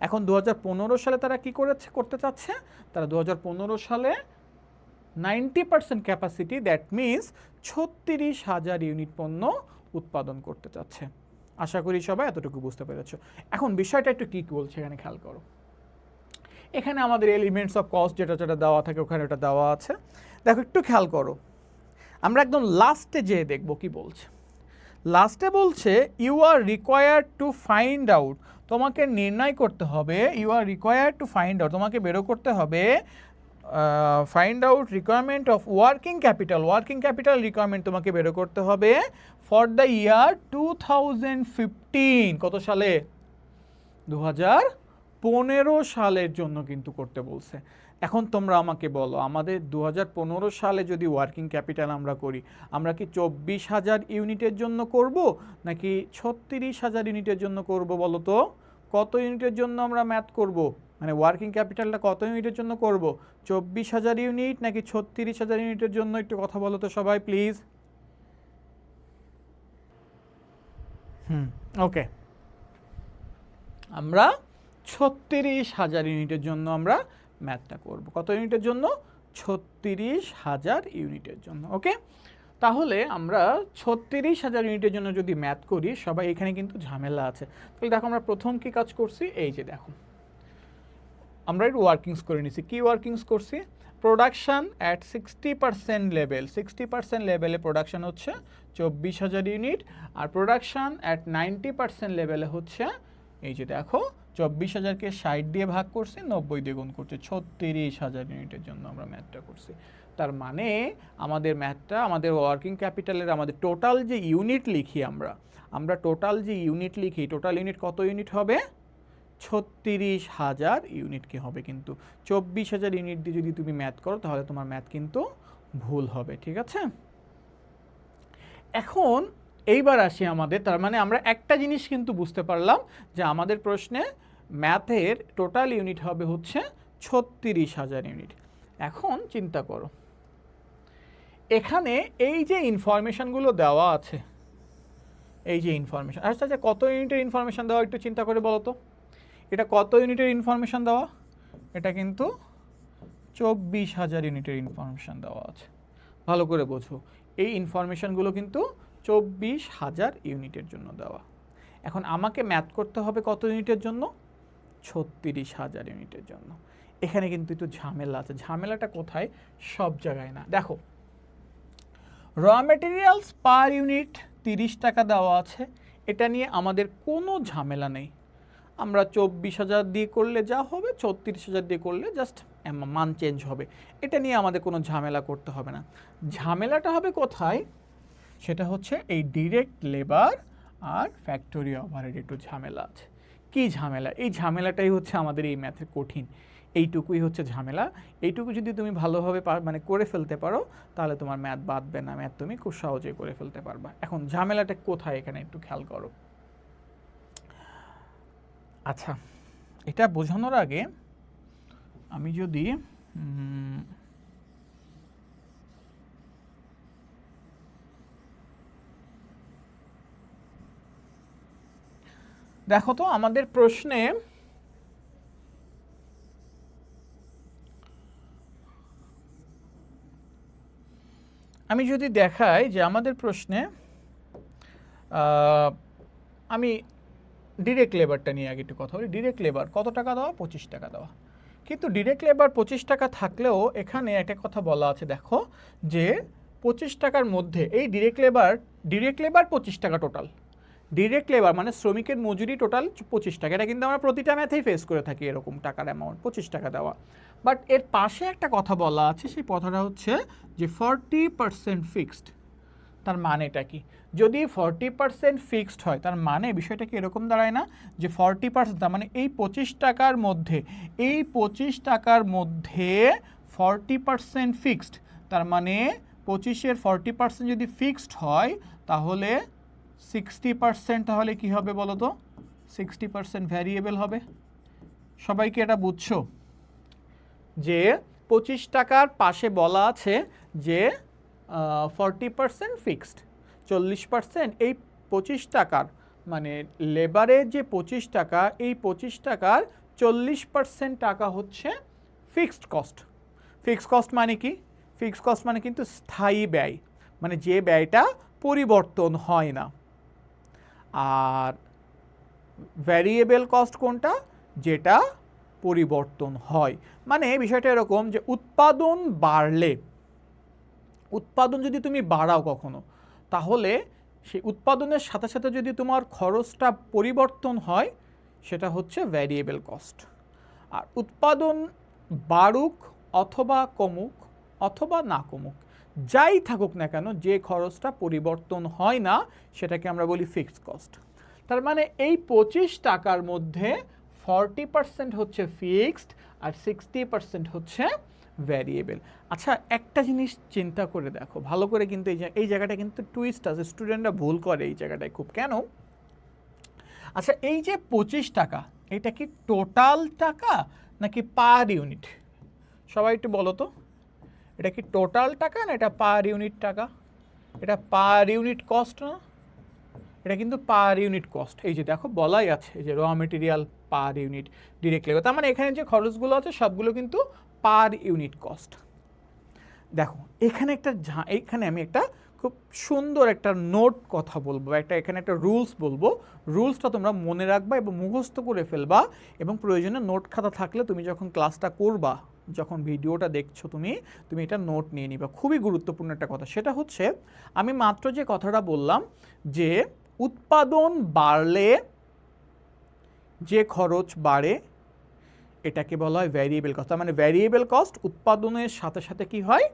এখন 2015 সালে তারা কি করতে চাচ্ছে? তারা 2015 সালে 90% ক্যাপাসিটি, দ্যাট মিনস 36,000 ইউনিট পণ্য উৎপাদন করতে চাচ্ছে। আশা করি সবাই এতটুকু বুঝতে পেরেছো। এখন বিষয়টা একটু কী বলছে এখানে খেয়াল করো। এখানে আমাদের এলিমেন্টস অফ কস্ট যেটা দেওয়া থাকে ওখানে ওটা দেওয়া আছে। দেখো একটু খেয়াল করো, আমরা একদম লাস্টে যেয়ে দেখব কি বলছে। লাস্টে বলছে you are required to find out, তোমাকে নির্ণয় করতে হবে, you are required to find out, তোমাকে বেরো করতে হবে find out requirement of working capital requirement তোমাকে বেরো করতে হবে ফর দ্য ইয়ার 2015। কত সালে? 2015 সালের জন্য কিন্তু করতে বলছে। এখন তোমরা আমাকে বলো, আমাদের 2015 সালে যদি ওয়ার্কিং ক্যাপিটাল আমরা করি, আমরা কি 24,000 ইউনিটের জন্য করব নাকি 36,000 ইউনিটের জন্য করব বলো তো? কত ইউনিটের জন্য আমরা ম্যাথ করব, মানে ওয়ার্কিং ক্যাপিটালটা কত ইউনিটের জন্য করব? 24,000 ইউনিট নাকি 36,000 ইউনিটের জন্য? একটু কথা বলো তো সবাই প্লিজ। ওকে, আমরা 36,000 ইউনিটের জন্য আমরা ম্যাথটা করব। কত ইউনিটের জন্য? 36,000 ইউনিটের জন্য। ওকে, তাহলে আমরা 36,000 ইউনিটের জন্য যদি ম্যাথ করি, সবাই এখানে কিন্তু ঝামেলা আছে। তাহলে দেখো আমরা প্রথম কি কাজ করছি, এই যে দেখো আমরা একটু ওয়ার্কিংস করে নিছি। কি ওয়ার্কিংস করছি? প্রোডাকশান অ্যাট 60% লেভেল, 60% লেভেলে প্রোডাকশান হচ্ছে 24,000 ইউনিট, আর প্রোডাকশান অ্যাট 90% লেভেলে হচ্ছে এই যে দেখো 24,000কে 60 দিয়ে ভাগ করছি, 90 দিয়ে গুণ করছি, 36,000 ইউনিটের জন্য আমরা ম্যাথটা করছি। তার মানে আমাদের ম্যাথটা, আমাদের ওয়ার্কিং ক্যাপিটালের আমাদের টোটাল যে ইউনিট লিখি আমরা টোটাল যে ইউনিট লিখি, টোটাল ইউনিট কত ইউনিট হবে? 36,000 ইউনিটকে হবে। কিন্তু 24,000 ইউনিট দিয়ে যদি তুমি ম্যাথ করো তাহলে তোমার ম্যাথ কিন্তু ভুল হবে, ঠিক আছে? এখন এইবার আসি আমাদের, তার মানে আমরা একটা জিনিস কিন্তু বুঝতে পারলাম যে আমাদের প্রশ্নে ম্যাথের টোটাল ইউনিট হবে হচ্ছে 36,000 ইউনিট। এখন চিন্তা করো, এখানে এই যে ইনফরমেশনগুলো দেওয়া আছে, এই যে ইনফরমেশন, আচ্ছা কত ইউনিটের ইনফরমেশন দেওয়া একটু চিন্তা করে বলো তো। এটা কত ইউনিটের ইনফরমেশন দেওয়া? এটা কিন্তু 24,000 ইউনিটের ইনফরমেশন দেওয়া আছে। ভালো করে বোঝো, এই ইনফরমেশনগুলো কিন্তু 24,000 ইউনিটের জন্য দেওয়া। এখন আমাকে ম্যাথ করতে হবে কত ইউনিটের জন্য? 36,000 ইউনিটের জন্য। এখানে কিন্তু একটু ঝামেলা আছে। ঝামেলাটা কোথায়? সব জায়গায় না। দেখো, র মেটেরিয়ালস পার ইউনিট 30 টাকা দেওয়া আছে, এটা নিয়ে আমাদের কোনো ঝামেলা নেই। আমরা 24,000 দিয়ে করলে যা হবে, 36,000 দিয়ে করলে জাস্ট মান চেঞ্জ হবে। এটা নিয়ে আমাদের কোনো ঝামেলা করতে হবে না। ঝামেলাটা হবে কোথায়? সেটা হচ্ছে এই ডিরেক্ট লেবার আর ফ্যাক্টরি ওভারহেড একটু ঝামেলা আছে। কি ঝামেলা? এই ঝামেলাটাই হচ্ছে আমাদের এই ম্যাথের কঠিন। এইটুকুই হচ্ছে ঝামেলা। এইটুকু যদি তুমি ভালোভাবে মানে করে ফেলতে পারো তাহলে তোমার ম্যাথ বাদবে না, ম্যাথ তুমি খুব সহজেই করে ফেলতে পারবা। এখন ঝামেলাটা কোথায় এখানে একটু খেয়াল করো। আচ্ছা, এটা বোঝানোর আগে আমি যদি দেখো তো আমাদের প্রশ্নে আমি যদি দেখাই যে আমাদের প্রশ্নে আমি ডিরেক্ট লেবারটা নিয়ে আগে একটু কথা বলি। ডিরেক্ট লেবার কত টাকা দেওয়া? 25 টাকা দেওয়া। কিন্তু ডিরেক্ট লেবার 25 টাকা থাকলেও এখানে একটা কথা বলা আছে, দেখো যে 25 টাকার মধ্যে এই ডিরেক্ট লেবার 25 টাকা টোটাল। ডিরেক্ট লেবার মানে শ্রমিকের মজুরি টোটাল 25 টাকা। এটা কিন্তু আমরা প্রতিটা ম্যাথেই ফেস করে থাকি, এরকম টাকার অ্যামাউন্ট 25 টাকা দেওয়া। বাট এর পাশে একটা কথা বলা আছে, সেই কথাটা হচ্ছে যে 40% ফিক্সড। তার মানেটা কি? যদি 40% ফিক্সড হয় তার মানে বিষয়টা কি এরকম দাঁড়ায় না যে 40%, তার মানে এই 25 টাকার মধ্যে 40% ফিক্সড, তার মানে 25-এর 40% যদি ফিক্সড হয় তাহলে 60% তাহলে কি হবে বলো তো? 60% ভ্যারিয়েবল হবে। সবাই কি এটা বুঝছো যে 25 টাকার পাশে বলা আছে যে 40% ফিক্সড, 40% এই 25 টাকার মানে লেবারের যে 25 টাকা, এই 25 টাকার 40% টাকা হচ্ছে ফিক্সড কস্ট। ফিক্সড কস্ট মানে কি? ফিক্সড কস্ট মানে কিন্তু স্থায়ী ব্যয়, মানে যে ব্যয়টা পরিবর্তন হয় না। আর ভ্যারিয়েবল কস্ট কোনটা? যেটা পরিবর্তন হয়। মানে বিষয়টা এরকম যে উৎপাদন বাড়লে, উৎপাদন যদি তুমি বাড়াও কখনো, তাহলে সেই উৎপাদনের সাথে সাথে যদি তোমার খরচটা পরিবর্তন হয় সেটা হচ্ছে ভ্যারিয়েবল কস্ট। আর উৎপাদন বাড়ুক অথবা কমুক অথবা না কমুক, যাই থাকুক না কেন, যে খরচটা পরিবর্তন হয় না সেটাকে আমরা বলি ফিক্সড কস্ট। তার মানে এই 25 টাকার মধ্যে 40% হচ্ছে ফিক্সড আর 60% হচ্ছে ভ্যারিয়েবল। আচ্ছা, একটা জিনিস চিন্তা করে দেখো ভালো করে, কিন্তু এই জায়গাটা কিন্তু টুইস্ট আছে, স্টুডেন্টরা ভুল করে এই জায়গাটায় খুব। কেন? আচ্ছা, এই যে 25 টাকা, এটা কি টোটাল টাকা নাকি পার ইউনিট? সবাই একটু বলো তো, এটা কি টোটাল টাকা না এটা পার ইউনিট টাকা? এটা পার ইউনিট কস্ট না? এটা কিন্তু পার ইউনিট কস্ট। এই যে দেখো বলাই আছে যে র material per unit, direct labour, তার মানে এখানে যে খরচগুলো আছে সবগুলো কিন্তু পার ইউনিট কস্ট। দেখো এখানে আমি একটা খুব সুন্দর একটা নোট কথা বলবো, এখানে একটা রুলস বলবো। রুলসটা তোমরা মনে রাখবা এবং মুখস্থ করে ফেলবা, এবং প্রয়োজনে নোট খাতা থাকলে তুমি যখন ক্লাসটা করবা, যখন ভিডিওটা দেখছো তুমি এটা নোট নিয়ে নিবা। খুবই গুরুত্বপূর্ণ একটা কথা, সেটা হচ্ছে আমি মাত্র যে কথাটা বললাম যে উৎপাদন বাড়লে যে খরচ বাড়ে এটাকে বলা হয় ভ্যারিয়েবল কস্ট। তার মানে ভ্যারিয়েবল কস্ট উৎপাদনের সাথে সাথে কি হয়,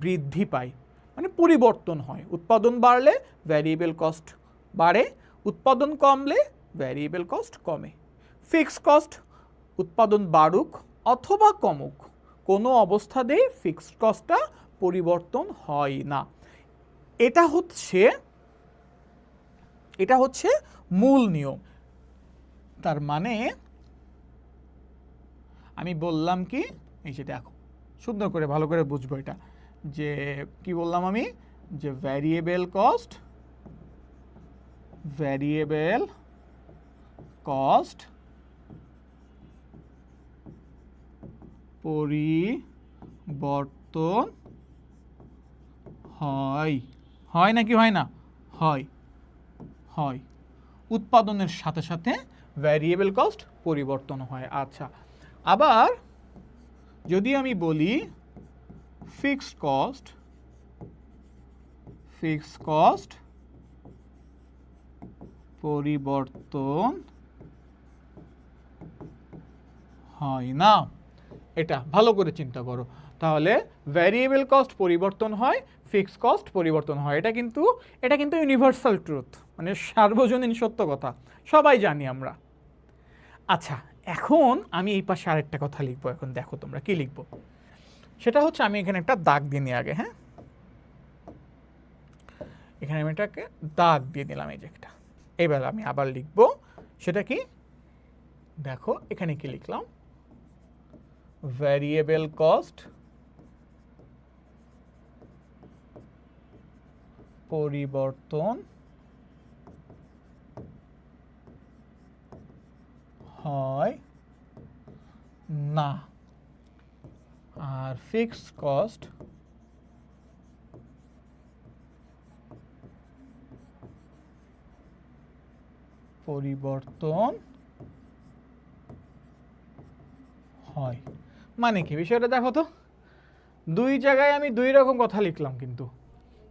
বৃদ্ধি পায়, মানে পরিবর্তন হয়। উৎপাদন বাড়লে ভ্যারিয়েবল কস্ট বাড়ে, উৎপাদন কমলে ভ্যারিয়েবল কস্ট কমে। ফিক্সড কস্ট উৎপাদন বাড়ুক অথবা কমুক, কোনো অবস্থাতেই ফিক্সড কস্টটা পরিবর্তন হয় না। এটা হচ্ছে মূল নিয়ম। তার মানে আমি বললাম কি, এই যে দেখো সুন্দর করে ভালো করে বুঝবো এটা, যে কি বললাম আমি, যে ভ্যারিয়েবল কস্ট পরিবর্তন হয় নাকি হয় না? হয়। উৎপাদনের সাথে সাথে ভ্যারিয়েবল কস্ট পরিবর্তন হয়। আচ্ছা, আবার যদি আমি বলি ফিক্সড কস্ট পরিবর্তন হয় না, এটা ভালো করে চিন্তা করো। তাহলে ভ্যারিয়েবল কস্ট পরিবর্তন হয়, ফিক্সড কস্ট পরিবর্তন হয়। এটা কিন্তু ইউনিভার্সাল ট্রুথ, মানে সার্বজনীন সত্য কথা, সবাই জানি আমরা। আচ্ছা, এখন আমি এই পাশে আরেকটা কথা লিখবো। এখন দেখো তোমরা কি লিখবো, সেটা হচ্ছে আমি এখানে একটা দাগ দিয়ে নিই আগে। হ্যাঁ, এখানে আমি এটাকে দাগ দিয়ে দিলাম, এই যে একটা। এবার আমি আবার লিখবো, সেটা কি দেখো, এখানে কি লিখলাম, ভ্যারিয়েবল কস্ট পরিবর্তন হয় না, আর ফিক্সড কস্ট পরিবর্তন হয়। মানে কি বিষয়টা দেখো তো, দুই জায়গায় আমি দুই রকম কথা লিখলাম, কিন্তু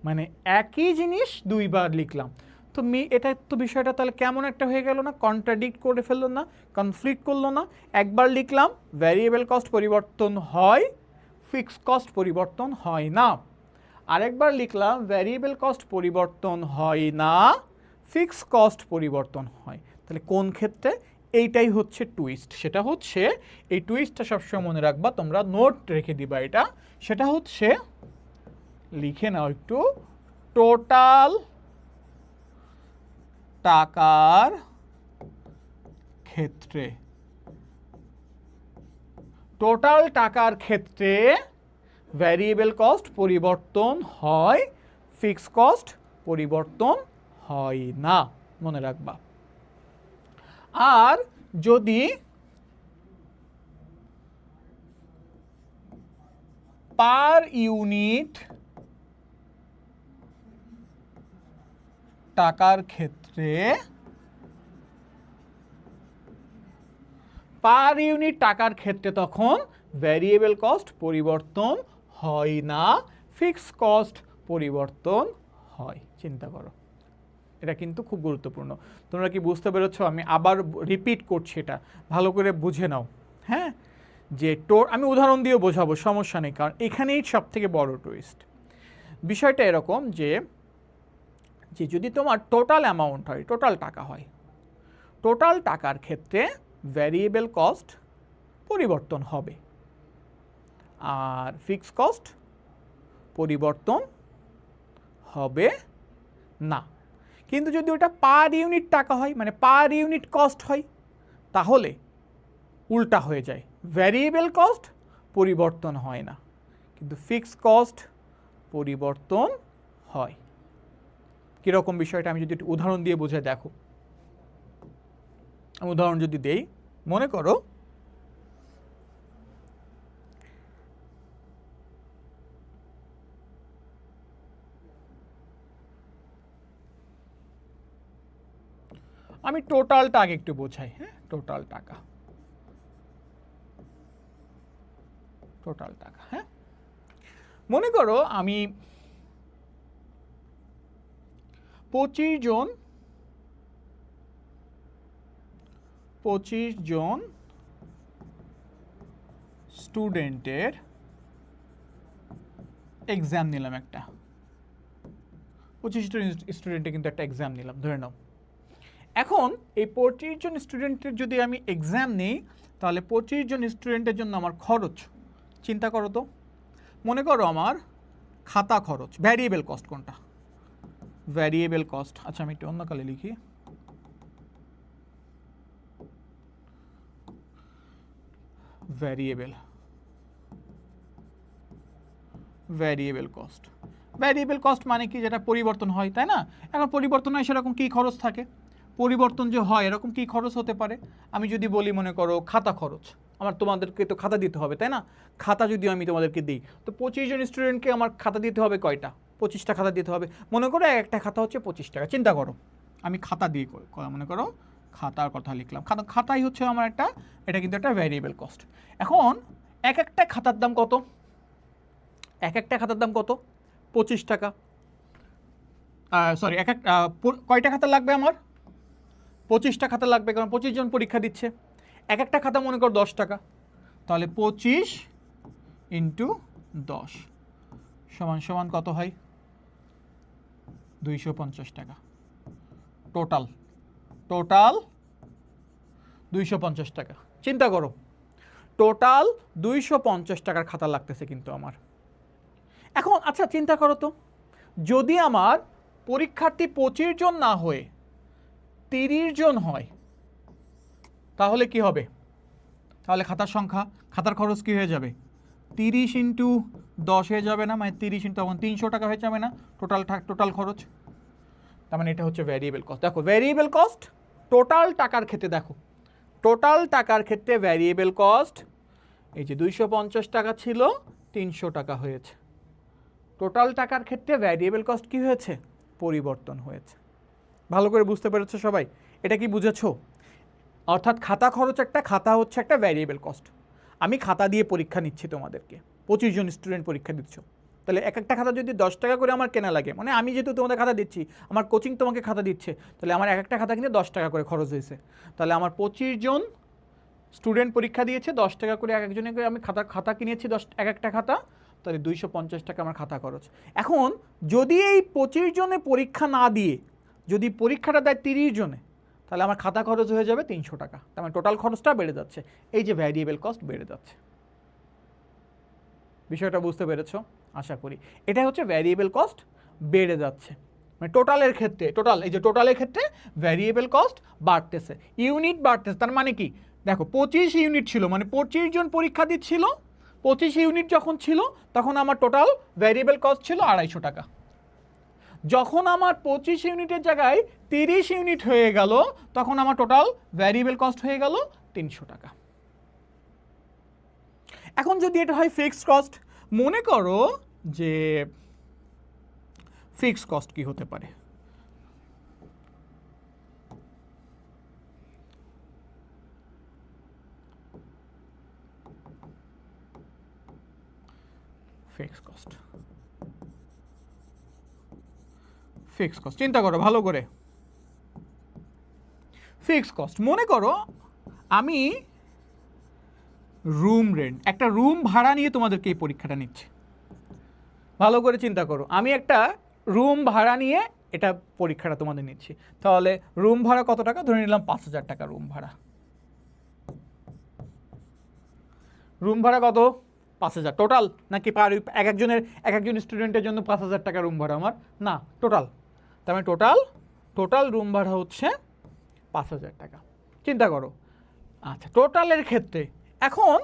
মানে একই জিনিস দুইবার লিখলাম। তো এটা তো বিষয়টা তাহলে কেমন একটা হয়ে গেল না, কন্ট্রাডিক্ট করে ফেললো না, কনফ্লিক্ট করলো না? একবার লিখলাম ভ্যারিয়েবল কস্ট পরিবর্তন হয়, ফিক্সড কস্ট পরিবর্তন হয় না। আরেকবার লিখলাম ভ্যারিয়েবল কস্ট পরিবর্তন হয় না, ফিক্সড কস্ট পরিবর্তন হয়। তাহলে কোন ক্ষেত্রে? এইটাই হচ্ছে টুইস্ট। সেটা হচ্ছে, এই টুইস্টটা সবসময় মনে রাখবা, তোমরা নোট রেখে দিবা এটা। সেটা হচ্ছে, লিখে নাও একটু, টোটাল টাকার ক্ষেত্রে, ভ্যারিয়েবল কস্ট পরিবর্তন হয়, ফিক্সড কস্ট পরিবর্তন হয় না, মনে রাখবা। আর যদি পার ইউনিট টাকার ক্ষেত্রে, তখন ভ্যারিয়েবল কস্ট পরিবর্তন হয় না, ফিক্সড কস্ট পরিবর্তন হয়। চিন্তা করো, এটা কিন্তু খুব গুরুত্বপূর্ণ। তোমরা কি বুঝতে পেরেছ? আমি আবার রিপিট করছি, এটা ভালো করে বুঝে নাও। হ্যাঁ, যে আমি উদাহরণ দিয়ে বোঝাবো, সমস্যা নেই, কারণ এখানেই সব থেকে বড় টুইস্ট। বিষয়টা এরকম যে যদি তোমার টোটাল অ্যামাউন্ট হয়, টোটাল টাকা হয়, টোটাল টাকার ক্ষেত্রে ভ্যারিয়েবল কস্ট পরিবর্তন হবে, আর ফিক্সড কস্ট পরিবর্তন হবে না। কিন্তু যদি ওটা পার ইউনিট টাকা হয়, মানে পার ইউনিট কস্ট হয়, তাহলে উল্টা হয়ে যায়, ভ্যারিয়েবল কস্ট পরিবর্তন হয় না, কিন্তু ফিক্সড কস্ট পরিবর্তন হয়। কীরকম বিষয়টা আমি যদি একটু উদাহরণ দিয়ে বোঝাই, দেখো, আমি উদাহরণ যদি দেই, মনে করো আমি টোটালটা আগে একটু বোঝাই। হ্যাঁ, টোটাল টাকা, হ্যাঁ, মনে করো আমি 25 জন 25 জন স্টুডেন্টের এক্সাম নিলাম একটা, 25 জন স্টুডেন্টের কিন্তু একটা এক্সাম নিলাম ধরে নাও। এখন এই 25 জন স্টুডেন্টের যদি আমি এক্সাম নিই তাহলে 25 জন স্টুডেন্টের জন্য আমার খরচ চিন্তা করো তো। মনে করো আমার খাতা খরচ, ভ্যারিয়েবল কস্ট কোনটা? Variable cost. আচ্ছা আমি একটু অন্য কালে লিখি। Variable cost. ভ্যারিয়েবল কস্ট মানে কি? যেটা পরিবর্তন হয়, তাই না? এখন পরিবর্তন হয় সেরকম কি খরচ থাকে? পরিবর্তন যে হয় এরকম কি খরচ হতে পারে? আমি যদি বলি মনে করো খাতা খরচ, আমার তোমাদেরকে তো খাতা দিতে হবে, তাই না? খাতা যদি আমি তোমাদেরকে দিই তো 25 জন স্টুডেন্টকে আমার খাতা দিতে হবে কয়টা? 25টা খাতা দিতে হবে। মনে করো একটা খাতা হচ্ছে 25 টাকা। চিন্তা করো আমি খাতা দিয়ে মনে করো খাতার কথা লিখলাম, খাতাই হচ্ছে আমার একটা, এটা কিন্তু একটা ভ্যারিয়েবল কস্ট। এখন এক একটা খাতার দাম কত? এক একটা খাতার দাম কত? 25 টাকা। সরি, কয়টা খাতা লাগবে আমার? 25টা খাতা লাগবে, কারণ 25 জন পরীক্ষা দিচ্ছে। এক একটা খাতা মনে করো 10 টাকা, তাহলে 25 ইন্টু 10 সমান সমান কত হয়? 250 টাকা। টোটাল 250 টাকা। চিন্তা করো টোটাল 250 টাকার খাতা লাগতেছে কিন্তু আমার। এখন আচ্ছা চিন্তা করো তো, যদি আমার পরীক্ষার্থী 25 জন না হয়ে 30 জন হয় তাহলে কি হবে? তাহলে খাতার খরচ কি হয়ে যাবে? 30 ইন্টু 10 হয়ে যাবে না? মানে 30 ইন্টু তখন 300 টাকা হয়ে যাবে না টোটাল খরচ? তার মানে এটা হচ্ছে ভ্যারিয়েবল কস্ট। দেখো ভ্যারিয়েবল কস্ট টোটাল টাকার ক্ষেত্রে, দেখো টোটাল টাকার ক্ষেত্রে ভ্যারিয়েবল কস্ট এই যে 250 টাকা ছিল 300 টাকা হয়েছে। টোটাল টাকার ক্ষেত্রে ভ্যারিয়েবল কস্ট কি হয়েছে? পরিবর্তন হয়েছে। ভালো করে বুঝতে পেরেছো সবাই? এটা কি বুঝেছো? অর্থাৎ খাতা হচ্ছে একটা ভ্যারিয়েবল কস্ট। আমি খাতা দিয়ে পরীক্ষা নিচ্ছি তোমাদেরকে, 25 জন স্টুডেন্ট পরীক্ষা দিচ্ছ, তাহলে এক একটা খাতা যদি 10 টাকা করে আমার কেনা লাগে, মানে আমি যেহেতু তোমাদের খাতা দিচ্ছি, আমার কোচিং তোমাকে খাতা দিচ্ছে, তাহলে আমার এক একটা খাতা কিনে 10 টাকা করে খরচ হয়েছে। তাহলে আমার 25 জন স্টুডেন্ট পরীক্ষা দিয়েছে, 10 টাকা করে এক একজনে করে আমি খাতা কিনেছি, এক একটা খাতা, তাহলে 250 টাকা আমার খাতা খরচ। এখন যদি এই 25 জনে পরীক্ষা না দিয়ে যদি পরীক্ষাটা দেয় 30 জনে, তাহলে আমার খাতা খরচ হয়ে যাবে 300 টাকা। তার মানে টোটাল খরচটা বেড়ে যাচ্ছে, এই যে ভ্যারিয়েবল কস্ট বেড়ে যাচ্ছে। বিষয়টা বুঝতে পেরেছো আশা করি? এটা হচ্ছে ভ্যারিয়েবল কস্ট বেড়ে যাচ্ছে, মানে টোটালের ক্ষেত্রে ভ্যারিয়েবল কস্ট বাড়তেছে, ইউনিট বাড়তেছে। তার মানে কি? দেখো 25 ইউনিট ছিল, মানে 25 জন পরীক্ষা দিচ্ছিল, 25 ইউনিট যখন ছিল তখন আমার টোটাল ভ্যারিয়েবল কস্ট ছিল 250 টাকা। যখন আমার 25 ইউনিটের জায়গায় 30 ইউনিট হয়ে গেল তখন আমার টোটাল ভ্যারিয়েবল কস্ট হয়ে গেল 300 টাকা। এখন যদি এটা হয় ফিক্সড কস্ট, মনে করো যে ফিক্সড কস্ট কি হতে পারে? ফিক্সড কস্ট চিন্তা করো ভালো করে। ফিক্সড কস্ট মনে করো আমি একটা রুম ভাড়া নিয়ে তোমাদেরকে এই পরীক্ষাটা নিচ্ছি। ভালো করে চিন্তা করো, আমি একটা রুম ভাড়া নিয়ে এটা পরীক্ষাটা তোমাদের নিচ্ছি। তাহলে রুম ভাড়া কত টাকা? ধরে নিলাম 5000 টাকা রুম ভাড়া। রুম ভাড়া কত? 5000 টোটাল, নাকি এক একজন স্টুডেন্টের জন্য 5000 টাকা রুম ভাড়া আমার? না, টোটাল। তার মানে টোটাল রুম ভাড়া হচ্ছে 5000 টাকা। চিন্তা করো। আচ্ছা টোটালের ক্ষেত্রে এখন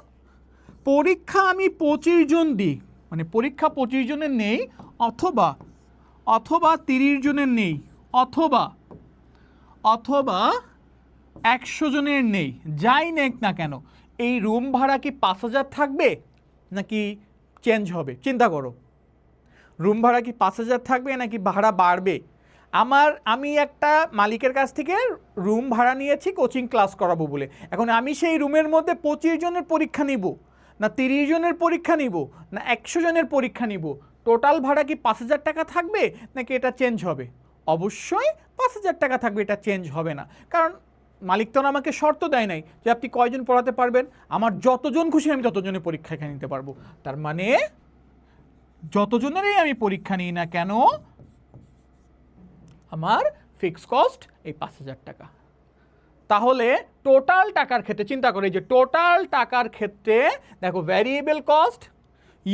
পরীক্ষা আমি 25 জন দিই, মানে পরীক্ষা 25 জনের নেই, অথবা 30 জনের নেই, অথবা 100 জনের নেই, যাই নেক না কেন এই রুম ভাড়া কি 5000 থাকবে নাকি চেঞ্জ হবে? চিন্তা করো, রুম ভাড়া কি 5000 থাকবে নাকি ভাড়া বাড়বে? আমি একটা মালিকের কাছ থেকে রুম ভাড়া নিয়েছি কোচিং ক্লাস করাবো বলে। এখন আমি সেই রুমের মধ্যে 25 জনের পরীক্ষা নিব, না 30 জনের পরীক্ষা নিব, না 100 জনের পরীক্ষা নিব, টোটাল ভাড়া কি 5000 টাকা থাকবে, নাকি এটা চেঞ্জ হবে? অবশ্যই 5000 টাকা থাকবে, এটা চেঞ্জ হবে না। কারণ মালিক তো আমাকে শর্ত দেয় নাই যে আপনি কয়জন পড়াতে পারবেন, আমার যতজন খুশি আমি ততজনের পরীক্ষা এখানে নিতে পারবো। তার মানে যতজনেরই আমি পরীক্ষা নিই না কেন আমার ফিক্স কস্ট এই 5,000 টাকা। তাহলে টোটাল টাকার ক্ষেত্রে চিন্তা করে, যে টোটাল টাকার ক্ষেত্রে দেখো ভ্যারিয়েবল কস্ট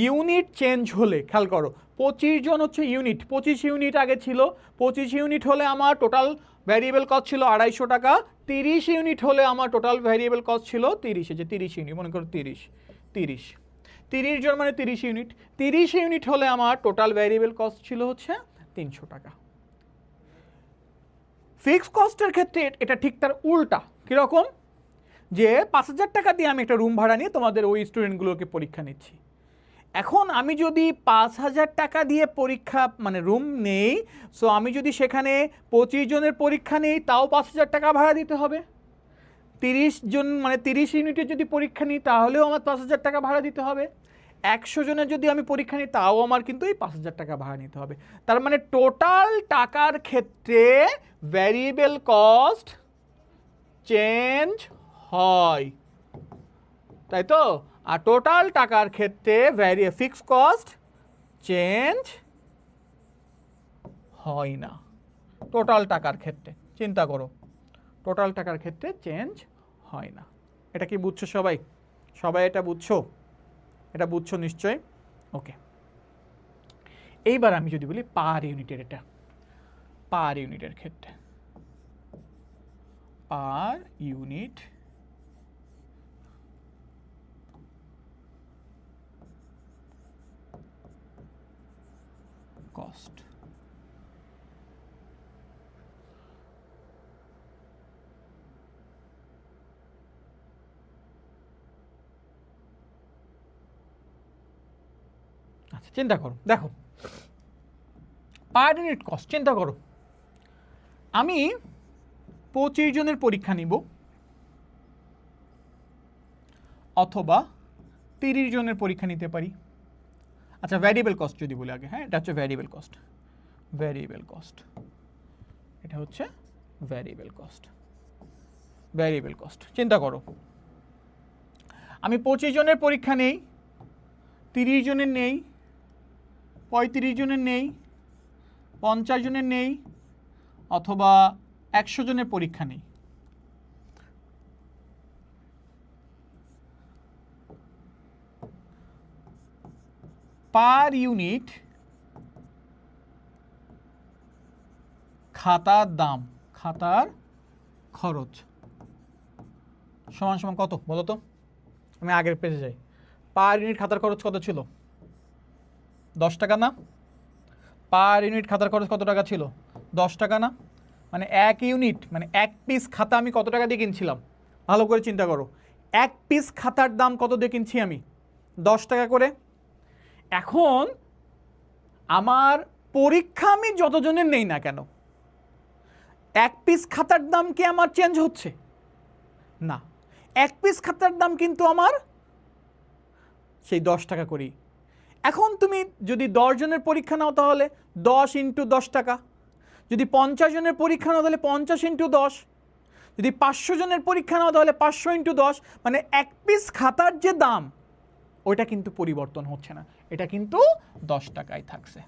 ইউনিট চেঞ্জ হলে, খেয়াল করো 25 জন হচ্ছে ইউনিট, 25 ইউনিট আগে ছিল, 25 ইউনিট হলে আমার টোটাল ভ্যারিয়েবল কস্ট ছিল 250 টাকা, 30 ইউনিট হলে আমার টোটাল ভ্যারিয়েবল কস্ট ছিল 30, যে 30 ইউনিট মনে করো 30 জন মানে 30 ইউনিট, 30 ইউনিট হলে আমার টোটাল ভ্যারিয়েবল কস্ট ছিল হচ্ছে 300 টাকা। ফিক্সড কস্টের ক্ষেত্রে এটা ঠিক তার উল্টা। কীরকম? যে 5,000 টাকা দিয়ে আমি একটা রুম ভাড়া নিয়ে তোমাদের ওই স্টুডেন্টগুলোকে পরীক্ষা নিচ্ছি। এখন আমি যদি 5,000 টাকা দিয়ে পরীক্ষা মানে রুম নেই, সো আমি যদি সেখানে 25 জনের পরীক্ষা নেই তাও 5,000 টাকা ভাড়া দিতে হবে। 30 জন মানে 30 ইউনিটের যদি পরীক্ষা নিই তাহলেও আমার 5,000 টাকা ভাড়া দিতে হবে। 100 জনের যদি আমি পরীক্ষা নিই তাও আমার কিন্তু এই 5,000 টাকা ভাড়া নিতে হবে। তার মানে টোটাল টাকার ক্ষেত্রে ভ্যারিয়েবল কস্ট চেঞ্জ হয়, তাই তো? আর টোটাল টাকার ক্ষেত্রে ফিক্সড কস্ট চেঞ্জ হয় না। টোটাল টাকার ক্ষেত্রে চিন্তা করো, টোটাল টাকার ক্ষেত্রে চেঞ্জ হয় না। এটা কি বুঝছো সবাই? সবাই এটা বুঝছো? এটা বুঝছো নিশ্চয়? ওকে, এইবার আমি যদি বলি পার ইউনিটের, এটা পার ইউনিটের ক্ষেত্রে, পার ইউনিট কস্ট। আচ্ছা চিন্তা করো, দেখো পার ইউনিট কস্ট চিন্তা করো, আমি 25 জনের পরীক্ষা নিব অথবা 30 জনের পরীক্ষা নিতে পারি। আচ্ছা ভ্যারিয়েবল কস্ট যদি বলি আগে, হ্যাঁ এটা হচ্ছে ভ্যারিয়েবল কস্ট, ভ্যারিয়েবল কস্ট, এটা হচ্ছে ভ্যারিয়েবল কস্ট। ভ্যারিয়েবল কস্ট চিন্তা করো, আমি 25 জনের পরীক্ষা নেই, 30 জনের নেই, 35 জনের নেই, 50 জনের নেই, অথবা 100 জনের পরীক্ষা নেই। পার ইউনিট খাতার দাম, খাতার খরচ সমান সমান কত বলো তো? আমি আগের পেজে যাই। পার ইউনিট খাতার খরচ কত ছিল? 10 টাকা না? পার ইউনিট খাতার খরচ কত টাকা ছিল? 10 টাকা না? মানে 1 ইউনিট মানে 1 পিস খাতা আমি কত টাকা দিয়ে কিনছিলাম? ভালো করে চিন্তা করো, 1 পিস খাতার দাম কত দিয়ে কিনছি আমি? 10 টাকা করে। এখন আমার পরীক্ষা আমি যতজনের নেই না কেন, 1 পিস খাতার দাম কি আমার চেঞ্জ হচ্ছে? না, 1 পিস খাতার দাম কিন্তু আমার সেই 10 টাকা করেই। এখন তুমি যদি 10 জনের পরীক্ষা নাও তাহলে 10 × 10 টাকা, যদি 50 জনের পরীক্ষা নাও তাহলে 50 × 10, যদি 500 জনের পরীক্ষা নাও তাহলে 500 × 10, মানে 1 পিস খাতার যে দাম ওইটা কিন্তু পরিবর্তন হচ্ছে না, এটা কিন্তু 10 টাকায় থাকছে।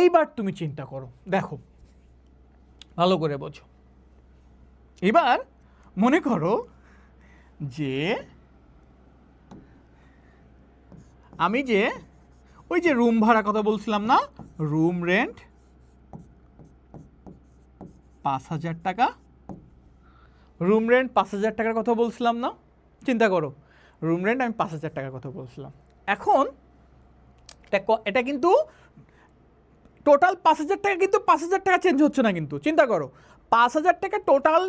এইবার তুমি চিন্তা করো, দেখো ভালো করে বোঝো। এবার মনে করো যে আমি যে ওই যে রুম ভাড়া কথা বলছিলাম না, রুম রেন্ট 5,000 টাকা, রুম রেন্ট 5,000 টাকার কথা বলছিলাম না? চিন্তা করো, রুম রেন্ট আমি 5,000 টাকার কথা বলছিলাম। এখন এটা কিন্তু টোটাল 5,000 টাকা, কিন্তু 5,000 টাকা চেঞ্জ হচ্ছে না কিন্তু। চিন্তা করো 5,000 টাকা টোটাল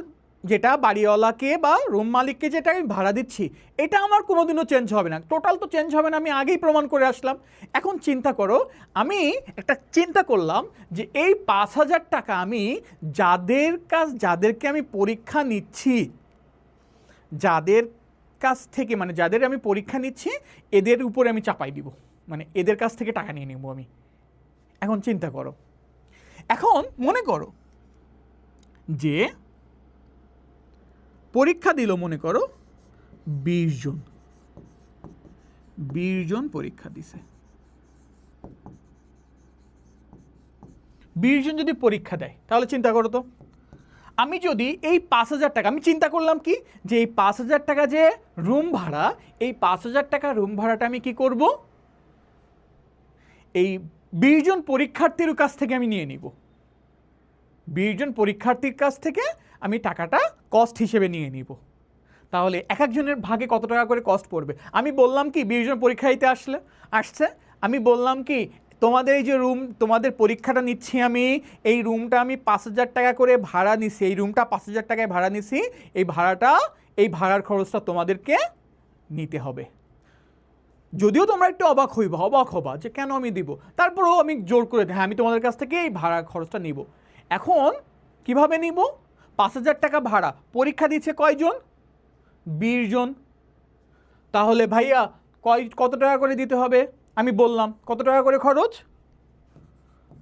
যেটা বাড়িওয়ালাকে বা রুম মালিককে যেটা আমি ভাড়া দিচ্ছি এটা আমার কোনোদিনও চেঞ্জ হবে না, টোটাল তো চেঞ্জ হবে না, আমি আগেই প্রমাণ করে আসলাম। এখন চিন্তা করো, আমি একটা চিন্তা করলাম যে এই 5,000 টাকা আমি যাদেরকে আমি পরীক্ষা নিচ্ছি, যাদের কাছ থেকে মানে যাদের আমি পরীক্ষা নিচ্ছি এদের উপরে আমি চাপাই দিব, মানে এদের কাছ থেকে টাকা নিয়ে নেব আমি। এখন চিন্তা করো, এখন মনে করো যে পরীক্ষা দিল মনে করো 20 জন, 20 জন পরীক্ষা দিছে। 20 জন যদি পরীক্ষা দেয় তাহলে চিন্তা করো তো, আমি যদি এই 5,000 টাকা, আমি চিন্তা করলাম কি যে এই 5,000 টাকা যে রুম ভাড়া, এই 5,000 টাকা রুম ভাড়াটা আমি কি করব, এই 20 জন পরীক্ষার্থীর কাছ থেকে আমি নিয়ে নিব। 20 জন পরীক্ষার্থীর কাছ থেকে আমি টাকাটা কস্ট হিসেবে নিয়ে নিব। তাহলে এক একজনের ভাগে কত টাকা করে কস্ট পড়বে? আমি বললাম কি 20 জন পরীক্ষা দিতে আসছে, আমি বললাম কি তোমাদের এই যে রুম, তোমাদের পরীক্ষাটা নিচ্ছি আমি, এই রুমটা আমি 5,000 টাকা করে ভাড়া নিছি, এই রুমটা 5,000 টাকায় ভাড়া নিছি, এই ভাড়ার খরচটা তোমাদেরকে নিতে হবে। যদিও তোমরা একটু অবাক হবা যে কেন আমি দিব, তারপরেও আমি জোর করে হ্যাঁ আমি তোমাদের কাছ থেকে এই ভাড়ার খরচটা নিব। এখন কিভাবে নিব? 5,000 টাকা ভাড়া, পরীক্ষা দিচ্ছে কয়জন? 20 জন। তাহলে ভাইয়া কত টাকা করে দিতে হবে? আমি বললাম কত টাকা করে খরচ,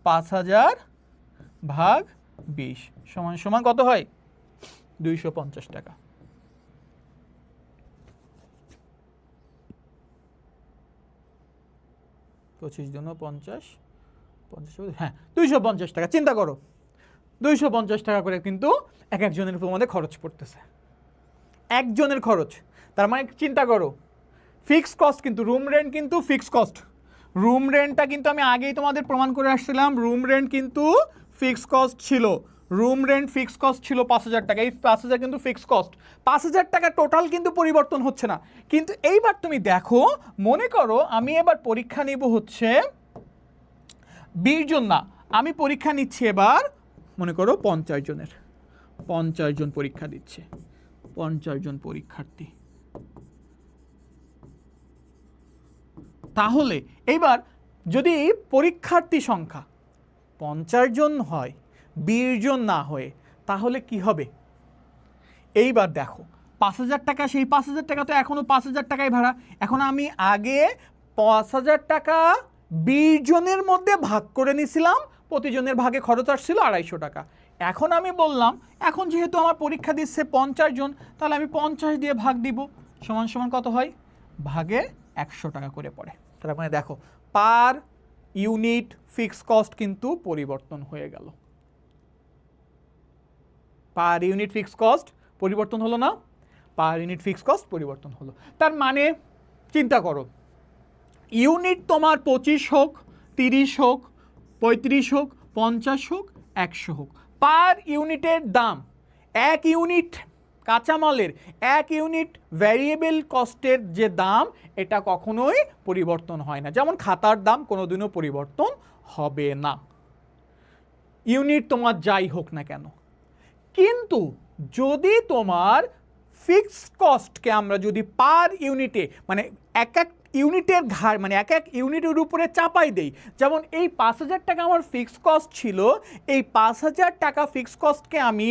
5,000 ভাগ 20 সমান সমান কত হয়? 250 টাকা। পঁচিশ জন 50, 50, হ্যাঁ 250 টাকা। চিন্তা করো 250 টাকা করে কিন্তু এক একজনের উপর মধ্যে খরচ পড়তেছে, একজনের খরচ। তার মানে চিন্তা করো ফিক্স কস্ট কিন্তু, রুম রেন্ট কিন্তু ফিক্স কস্ট, রুম রেন্টটা কিন্তু আমি আগেই তোমাদের প্রমাণ করে আসছিলাম, রুম রেন্ট কিন্তু ফিক্স কস্ট ছিল, রুম রেন্ট ফিক্স কস্ট ছিল 5,000 টাকা, এই 5,000 কিন্তু ফিক্স কস্ট, 5,000 টাকা টোটাল কিন্তু পরিবর্তন হচ্ছে না। কিন্তু এইবার তুমি দেখো, মনে করো আমি এবার পরীক্ষা নিব হচ্ছে 20 জন না, আমি পরীক্ষা নিচ্ছি এবার মনে করো 50 জনের, 50 জন পরীক্ষা দিচ্ছে, 50 জন পরীক্ষার্থী। তাহলে এইবার যদি পরীক্ষার্থী সংখ্যা 50 জন হয়, 20 জন না হয়ে, তাহলে কি হবে? এইবার দেখো 5,000 টাকা, সেই 5,000 টাকা তো এখনো 5,000 টাকায় ভাড়া, এখন আমি আগে 5,000 টাকা 20 জনের মধ্যে ভাগ করে নিছিলাম, প্রতিজনের ভাগে খরচ আসছিল 250 টাকা। এখন আমি বললাম এখন যেহেতু আমার পরীক্ষা দিচ্ছে 50 জন, তাহলে আমি 50 দিয়ে ভাগ দিব, সমান সমান কত হয়? ভাগে 100 টাকা করে পড়ে। তার মানে দেখো পার ইউনিট ফিক্স কস্ট কিন্তু পরিবর্তন হয়ে গেল, পার ইউনিট ফিক্স কস্ট পরিবর্তন হলো না? পার ইউনিট ফিক্স কস্ট পরিবর্তন হলো। তার মানে চিন্তা করো ইউনিট তোমার 25 হোক, 30 হোক, 35 হোক, 50 হোক, 100 হোক, পার ইউনিটের দাম, এক ইউনিট কাঁচামালের, এক ইউনিট ভ্যারিয়েবল কস্টের যে দাম, এটা কখনোই পরিবর্তন হয় না। যেমন খাতার দাম কোনোদিনও পরিবর্তন হবে না, ইউনিট তোমার যাই হোক না কেন। কিন্তু যদি তোমার ফিক্সড কস্টকে আমরা যদি পার ইউনিটে, মানে এক এক ইউনিটের ঘাড়, মানে এক এক ইউনিটের উপরে চাপাই দেই, যেমন এই 5,000 টাকা আমার ফিক্সড কস্ট ছিল, এই 5,000 টাকা ফিক্সড কস্টকে আমি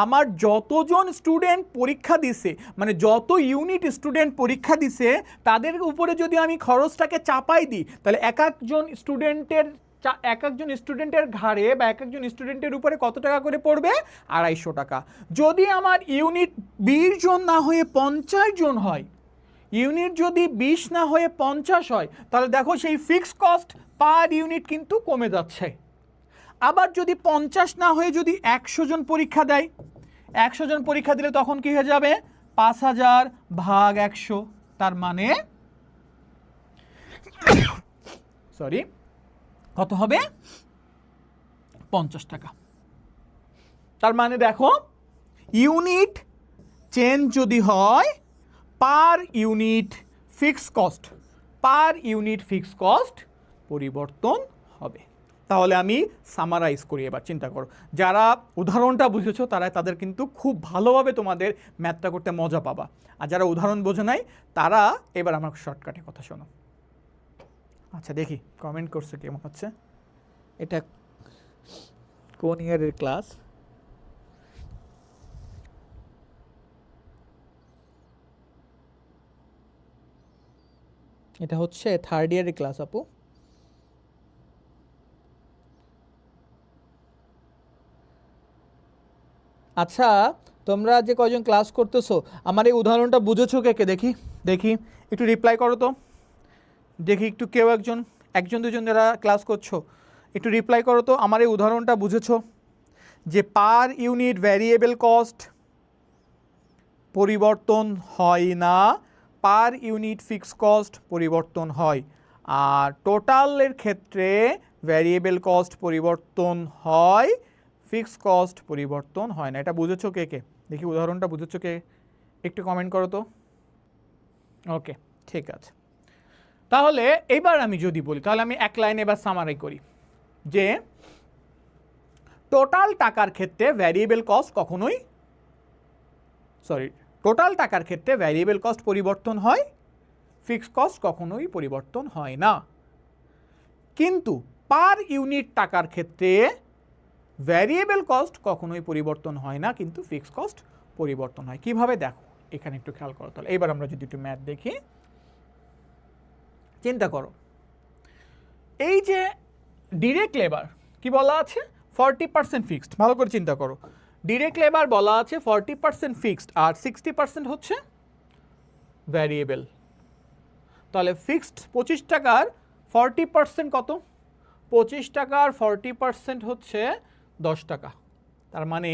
আমার যতজন স্টুডেন্ট পরীক্ষা দিছে, মানে যত ইউনিট স্টুডেন্ট পরীক্ষা দিছে তাদের উপরে যদি আমি খরচটাকে চাপাই দিই, তাহলে এক একজন স্টুডেন্টের ঘাড়ে বা এক একজন স্টুডেন্টের উপরে কত টাকা করে পড়বে? 250 টাকা। যদি আমার ইউনিট 20 জন না হয়ে 50 জন হয়, ইউনিট যদি 20 না হয়ে 50 হয়, তাহলে দেখো সেই ফিক্সড কস্ট পার ইউনিট কিন্তু কমে যাচ্ছে। আবার যদি 50 না হয়ে যদি 100 জন পরীক্ষা দেয়, 100 জন পরীক্ষা দিলে তখন কি হয়ে যাবে? 5,000 ভাগ 100, তার মানে সরি কত হবে? 50 টাকা। তার মানে দেখো ইউনিট চেঞ্জ যদি হয়, per unit fix cost, per unit fix cost পরিবর্তন হবে। তাহলে আমি সামারাইজ করি, এবার চিন্তা করো যারা উদাহরণটা বুঝেছো তাদের কিন্তু খুব ভালোভাবে তোমাদের ম্যাথটা করতে মজা পাবা, আর যারা উদাহরণ বোঝে নাই তারা এবার আমার শর্টকাটে কথা শোনো। আচ্ছা দেখি কমেন্ট করছে কেমন হচ্ছে, এটা কোন ইয়ারের ক্লাস? এটা হচ্ছে 3rd ইয়ারের ক্লাস আপু। আচ্ছা, তোমরা যে কয়জন ক্লাস করতেছো আমার এই উদাহরণটা বুঝেছো কে কে? দেখি দেখি একটু রিপ্লাই করো তো, দেখি একটু কেউ একজন, একজন দুজন যারা ক্লাস করছো একটু রিপ্লাই করো তো, আমার এই উদাহরণটা বুঝেছো যে পার ইউনিট ভ্যারিয়েবল কস্ট পরিবর্তন হয় না, পার ইউনিট ফিক্স কস্ট পরিবর্তন হয়, আর টোটালের ক্ষেত্রে ভ্যারিয়েবল কস্ট পরিবর্তন হয়, ফিক্স কস্ট পরিবর্তন হয় না। এটা বুঝেছো কে কে? দেখি উদাহরণটা বুঝেছো কে? একটু কমেন্ট করো তো। ওকে, ঠিক আছে। তাহলে এইবার আমি যদি বলি, তাহলে আমি এক লাইনে এবার সামারাই করি যে টোটাল টাকার ক্ষেত্রে ভ্যারিয়েবল কস্ট কখনোই, টোটাল টাকার ক্ষেত্রে ভ্যারিয়েবল কস্ট পরিবর্তন হয়, ফিক্সড কস্ট কখনোই পরিবর্তন হয় না। কিন্তু পার ইউনিট টাকার ক্ষেত্রে ভ্যারিয়েবল কস্ট কখনোই পরিবর্তন হয় না, কিন্তু ফিক্সড কস্ট পরিবর্তন হয়। কিভাবে দেখো এখানে একটু খেয়াল করো। তাহলে এবার আমরা যদি একটু ম্যাথ দেখি, চিন্তা করো এই যে ডিরেক্ট লেবার কি বলা আছে 40% ফিক্সড, ভালো করে চিন্তা করো। ডিরেক্ট লেবার বলা আছে 40% ফিক্সড আর 60% হচ্ছে ভ্যারিয়েবল। তাহলে ফিক্সড 25 টাকার 40% কত? 25 টাকার 40% হচ্ছে 10 টাকা। তার মানে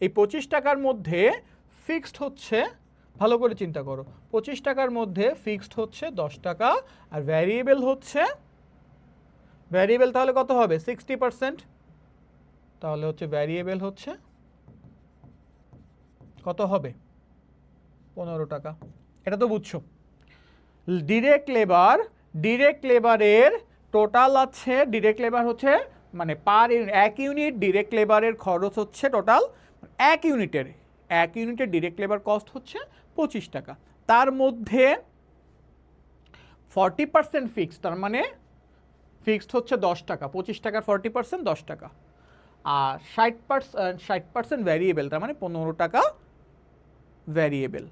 এই 25 টাকার মধ্যে ফিক্সড হচ্ছে, ভালো করে চিন্তা করো, 25 টাকার মধ্যে ফিক্সড হচ্ছে 10 টাকা আর ভ্যারিয়েবল হচ্ছে, ভ্যারিয়েবল তাহলে কত হবে 60%, তাহলে হচ্ছে ভ্যারিয়েবল হচ্ছে কত হবে 15 টাকা। এটা তো বুঝছো। ডিরেক্ট লেবারের টোটাল আছে, ডিরেক্ট লেবার হচ্ছে মানে পার এক ইউনিট ডিরেক্ট লেবারের খরচ হচ্ছে টোটাল এক ইউনিটের ডিরেক্ট লেবার কস্ট হচ্ছে 25 টাকা, তার মধ্যে 40% ফিক্সড, তার মানে ফিক্সড হচ্ছে 10 টাকা, 25 টাকার 40% 10 টাকা, আর 60% ভ্যারিয়েবল, তার মানে 15 টাকা ভ্যারিয়েবল,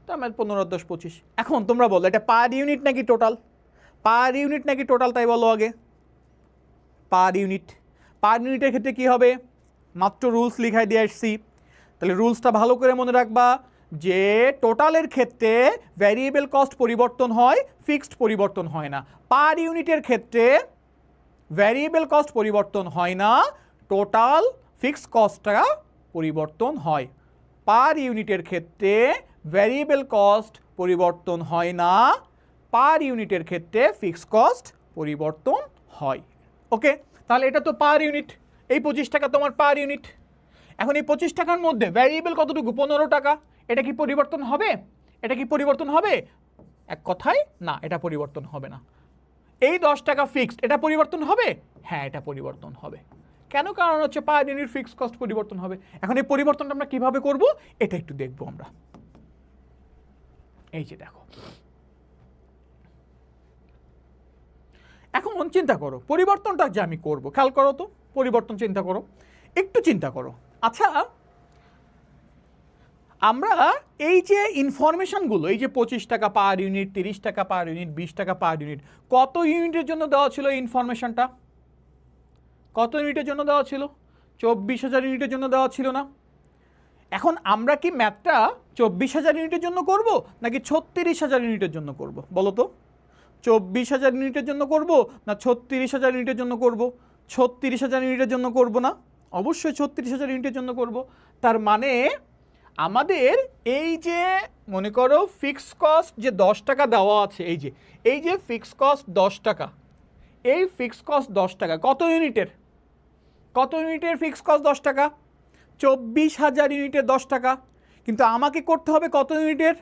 তার মানে 15 10 25। এখন তোমরা বলো এটা পার ইউনিট নাকি টোটাল? পার ইউনিট নাকি টোটাল তাই বলো আগে। পার ইউনিটের ক্ষেত্রে কি হবে? মাত্র রুলস লিখাই দিয়ে আসছি, তাহলে রুলসটা ভালো করে মনে রাখবা যে টোটালের ক্ষেত্রে ভ্যারিয়েবল কস্ট পরিবর্তন হয়, ফিক্সড পরিবর্তন হয় না। পার ইউনিটের ক্ষেত্রে ভ্যারিয়েবল কস্ট পরিবর্তন হয় না, টোটাল ফিক্সড কস্টটা পরিবর্তন হয়। পার ইউনিটের ক্ষেত্রে ভ্যারিয়েবল কস্ট পরিবর্তন হয় না, পার ইউনিটের ক্ষেত্রে ফিক্সড কস্ট পরিবর্তন হয়। ওকে, তাহলে এটা তো পার ইউনিট, এই 25 টাকা তোমার পার ইউনিট। এখন এই 25 টাকার মধ্যে ভ্যারিয়েবল কতটুকু 15 টাকা, এটা কি পরিবর্তন হবে? এটা কি পরিবর্তন হবে? এক কথায় না, এটা পরিবর্তন হবে না। এই 10 টাকা ফিক্সড, এটা পরিবর্তন হবে? হ্যাঁ, এটা পরিবর্তন হবে। কেন? কারণ হচ্ছে পার ইউনিট ফিক্সড কস্ট পরিবর্তন হবে। এখন এই পরিবর্তনটা আমরা কিভাবে করব এটা একটু দেখবো আমরা। এই যে দেখো, এখন চিন্তা করো পরিবর্তনটা যে আমি করব, খেয়াল করো তো পরিবর্তন, চিন্তা করো, একটু চিন্তা করো। আচ্ছা, আমরা এই যে ইনফরমেশনগুলো, এই যে 25 টাকা পার ইউনিট, 30 টাকা পার ইউনিট, 20 টাকা পার ইউনিট, কত ইউনিটের জন্য দেওয়া ছিল এই ইনফরমেশনটা? কত ইউনিটের জন্য দেওয়া ছিল? 24,000 ইউনিটের জন্য দেওয়া ছিল না? এখন আমরা কি ম্যাথটা 24,000 ইউনিটের জন্য করব নাকি 36,000 ইউনিটের জন্য করব বলো তো? 24,000 ইউনিটের জন্য করব না 36,000 ইউনিটের জন্য করব? 36,000 ইউনিটের জন্য করব না? অবশ্যই 36,000 ইউনিটের জন্য করব। তার মানে আমাদের এই যে মনে করো ফিক্সড কস্ট যে 10 টাকা দেওয়া আছে, এই যে ফিক্সড কস্ট 10 টাকা, এই ফিক্সড কস্ট 10 টাকা কত ইউনিটের? কত ইউনিটের ফিক্সড কস্ট 10 টাকা? 24,000 ইউনিটের 10 টাকা। কিন্তু আমাকে করতে হবে কত ইউনিটের?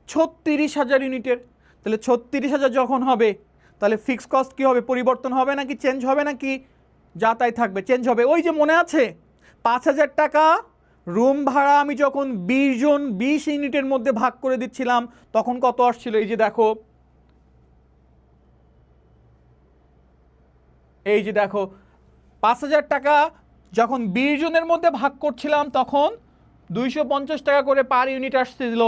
36,000 ইউনিটের। তাহলে 36,000 যখন হবে তাহলে ফিক্সড কস্ট কী হবে? পরিবর্তন হবে নাকি চেঞ্জ হবে নাকি যা তাই থাকবে? চেঞ্জ হবে। ওই যে মনে আছে 5,000 টাকা রুম ভাড়া আমি যখন 20 জন 20 ইউনিটের মধ্যে ভাগ করে দিচ্ছিলাম তখন কত আসছিল? এই যে দেখো, এই যে দেখো 5,000 টাকা যখন 20 জনের মধ্যে ভাগ করছিলাম তখন 250 টাকা করে পার ইউনিট আসছিল।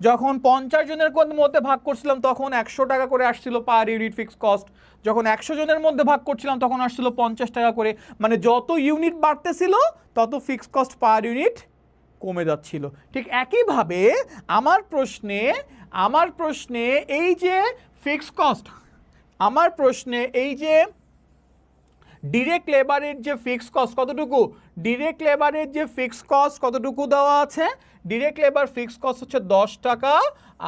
যখন 50 জনের মধ্যে ভাগ করছিলাম তখন 100 টাকা করে আসছিল পার ইউনিট ফিক্স কস্ট, যখন 100 জনের মধ্যে ভাগ করছিলাম তখন আসছিল 50 টাকা করে। মানে যত ইউনিট বাড়তেছিল তত ফিক্স কস্ট পার ইউনিট কমে যাচ্ছিল। ঠিক একইভাবে আমার প্রশ্নে এই যে ফিক্স কস্ট, আমার প্রশ্নে এই যে ডিরেক্ট লেবারের যে ফিক্স কস্ট কতটুকু, ডিরেক্ট লেবারের যে ফিক্স কস্ট কতটুকু দেওয়া আছে, ডিরেক্ট লেবার ফিক্স কস্ট হচ্ছে 10 টাকা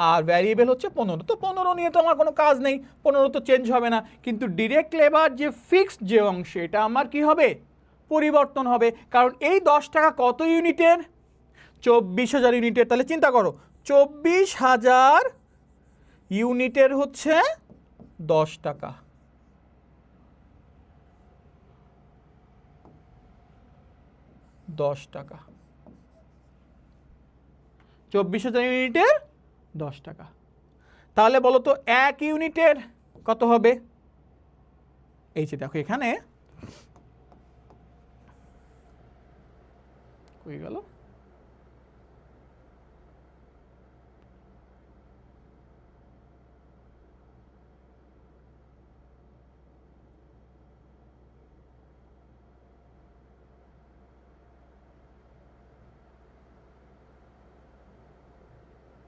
আর ভ্যারিয়েবল হচ্ছে 15। তো 15 নিয়ে তো আমার কোনো কাজ নেই, 15 তো চেঞ্জ হবে না। কিন্তু ডিরেক্ট লেবার যে ফিক্সড যে অংশ এটা আমার কি হবে, পরিবর্তন হবে। কারণ এই 10 টাকা কত ইউনিটের, 24,000 ইউনিটের। তাহলে চিন্তা করো 24,000 ইউনিটের হচ্ছে 10 টাকা, 10 টাকা, 24,000 ইউনিটের 10 টাকা। তাহলে বলো তো 1 ইউনিটের কত হবে? এই যে দেখো এখানে কই গেল,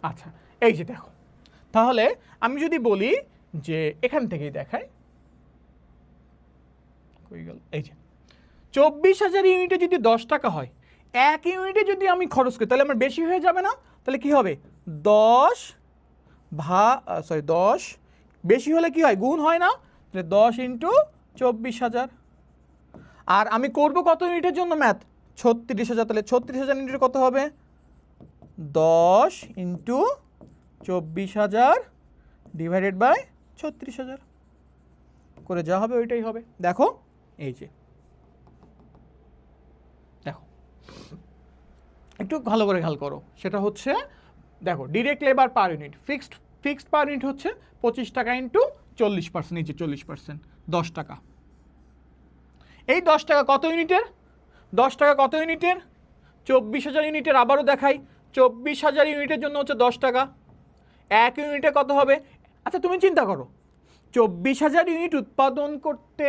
আচ্ছা এই যে দেখো, তাহলে আমি যদি বলি যে এখান থেকেই দেখাই, কই গেল, এই যে 24,000 ইউনিটে যদি 10 টাকা হয়, 1 ইউনিটে যদি আমি খরচ করি তাহলে আমার বেশি হয়ে যাবে না? তাহলে কি হবে 10 বেশি হলে কি হয়, গুণ হয় না? তাহলে 10 ইন্টু 24,000। আর আমি করব কত ইউনিটের জন্য ম্যাথ, 36,000। তাহলে 36,000 ইউনিটের কত হবে, 10 ইন্টু 24,000 ডিভাইডেড বাই 36,000 করে যা হবে ওইটাই হবে। দেখো এই যে দেখো একটু ভালো করে খেয়াল করো, সেটা হচ্ছে দেখো direct labour per unit fixed per unit হচ্ছে 25 টাকা ইন্টু 40%, এই যে 40%, 10 টাকা। এই 10 টাকা কত ইউনিটের, 10 টাকা কত ইউনিটের, 24,000 ইউনিটের। আবারও দেখাই, 24,000 ইউনিটের জন্য হচ্ছে 10 টাকা। 1 ইউনিটে কত হবে? আচ্ছা তুমি চিন্তা করো, 24,000 ইউনিট উৎপাদন করতে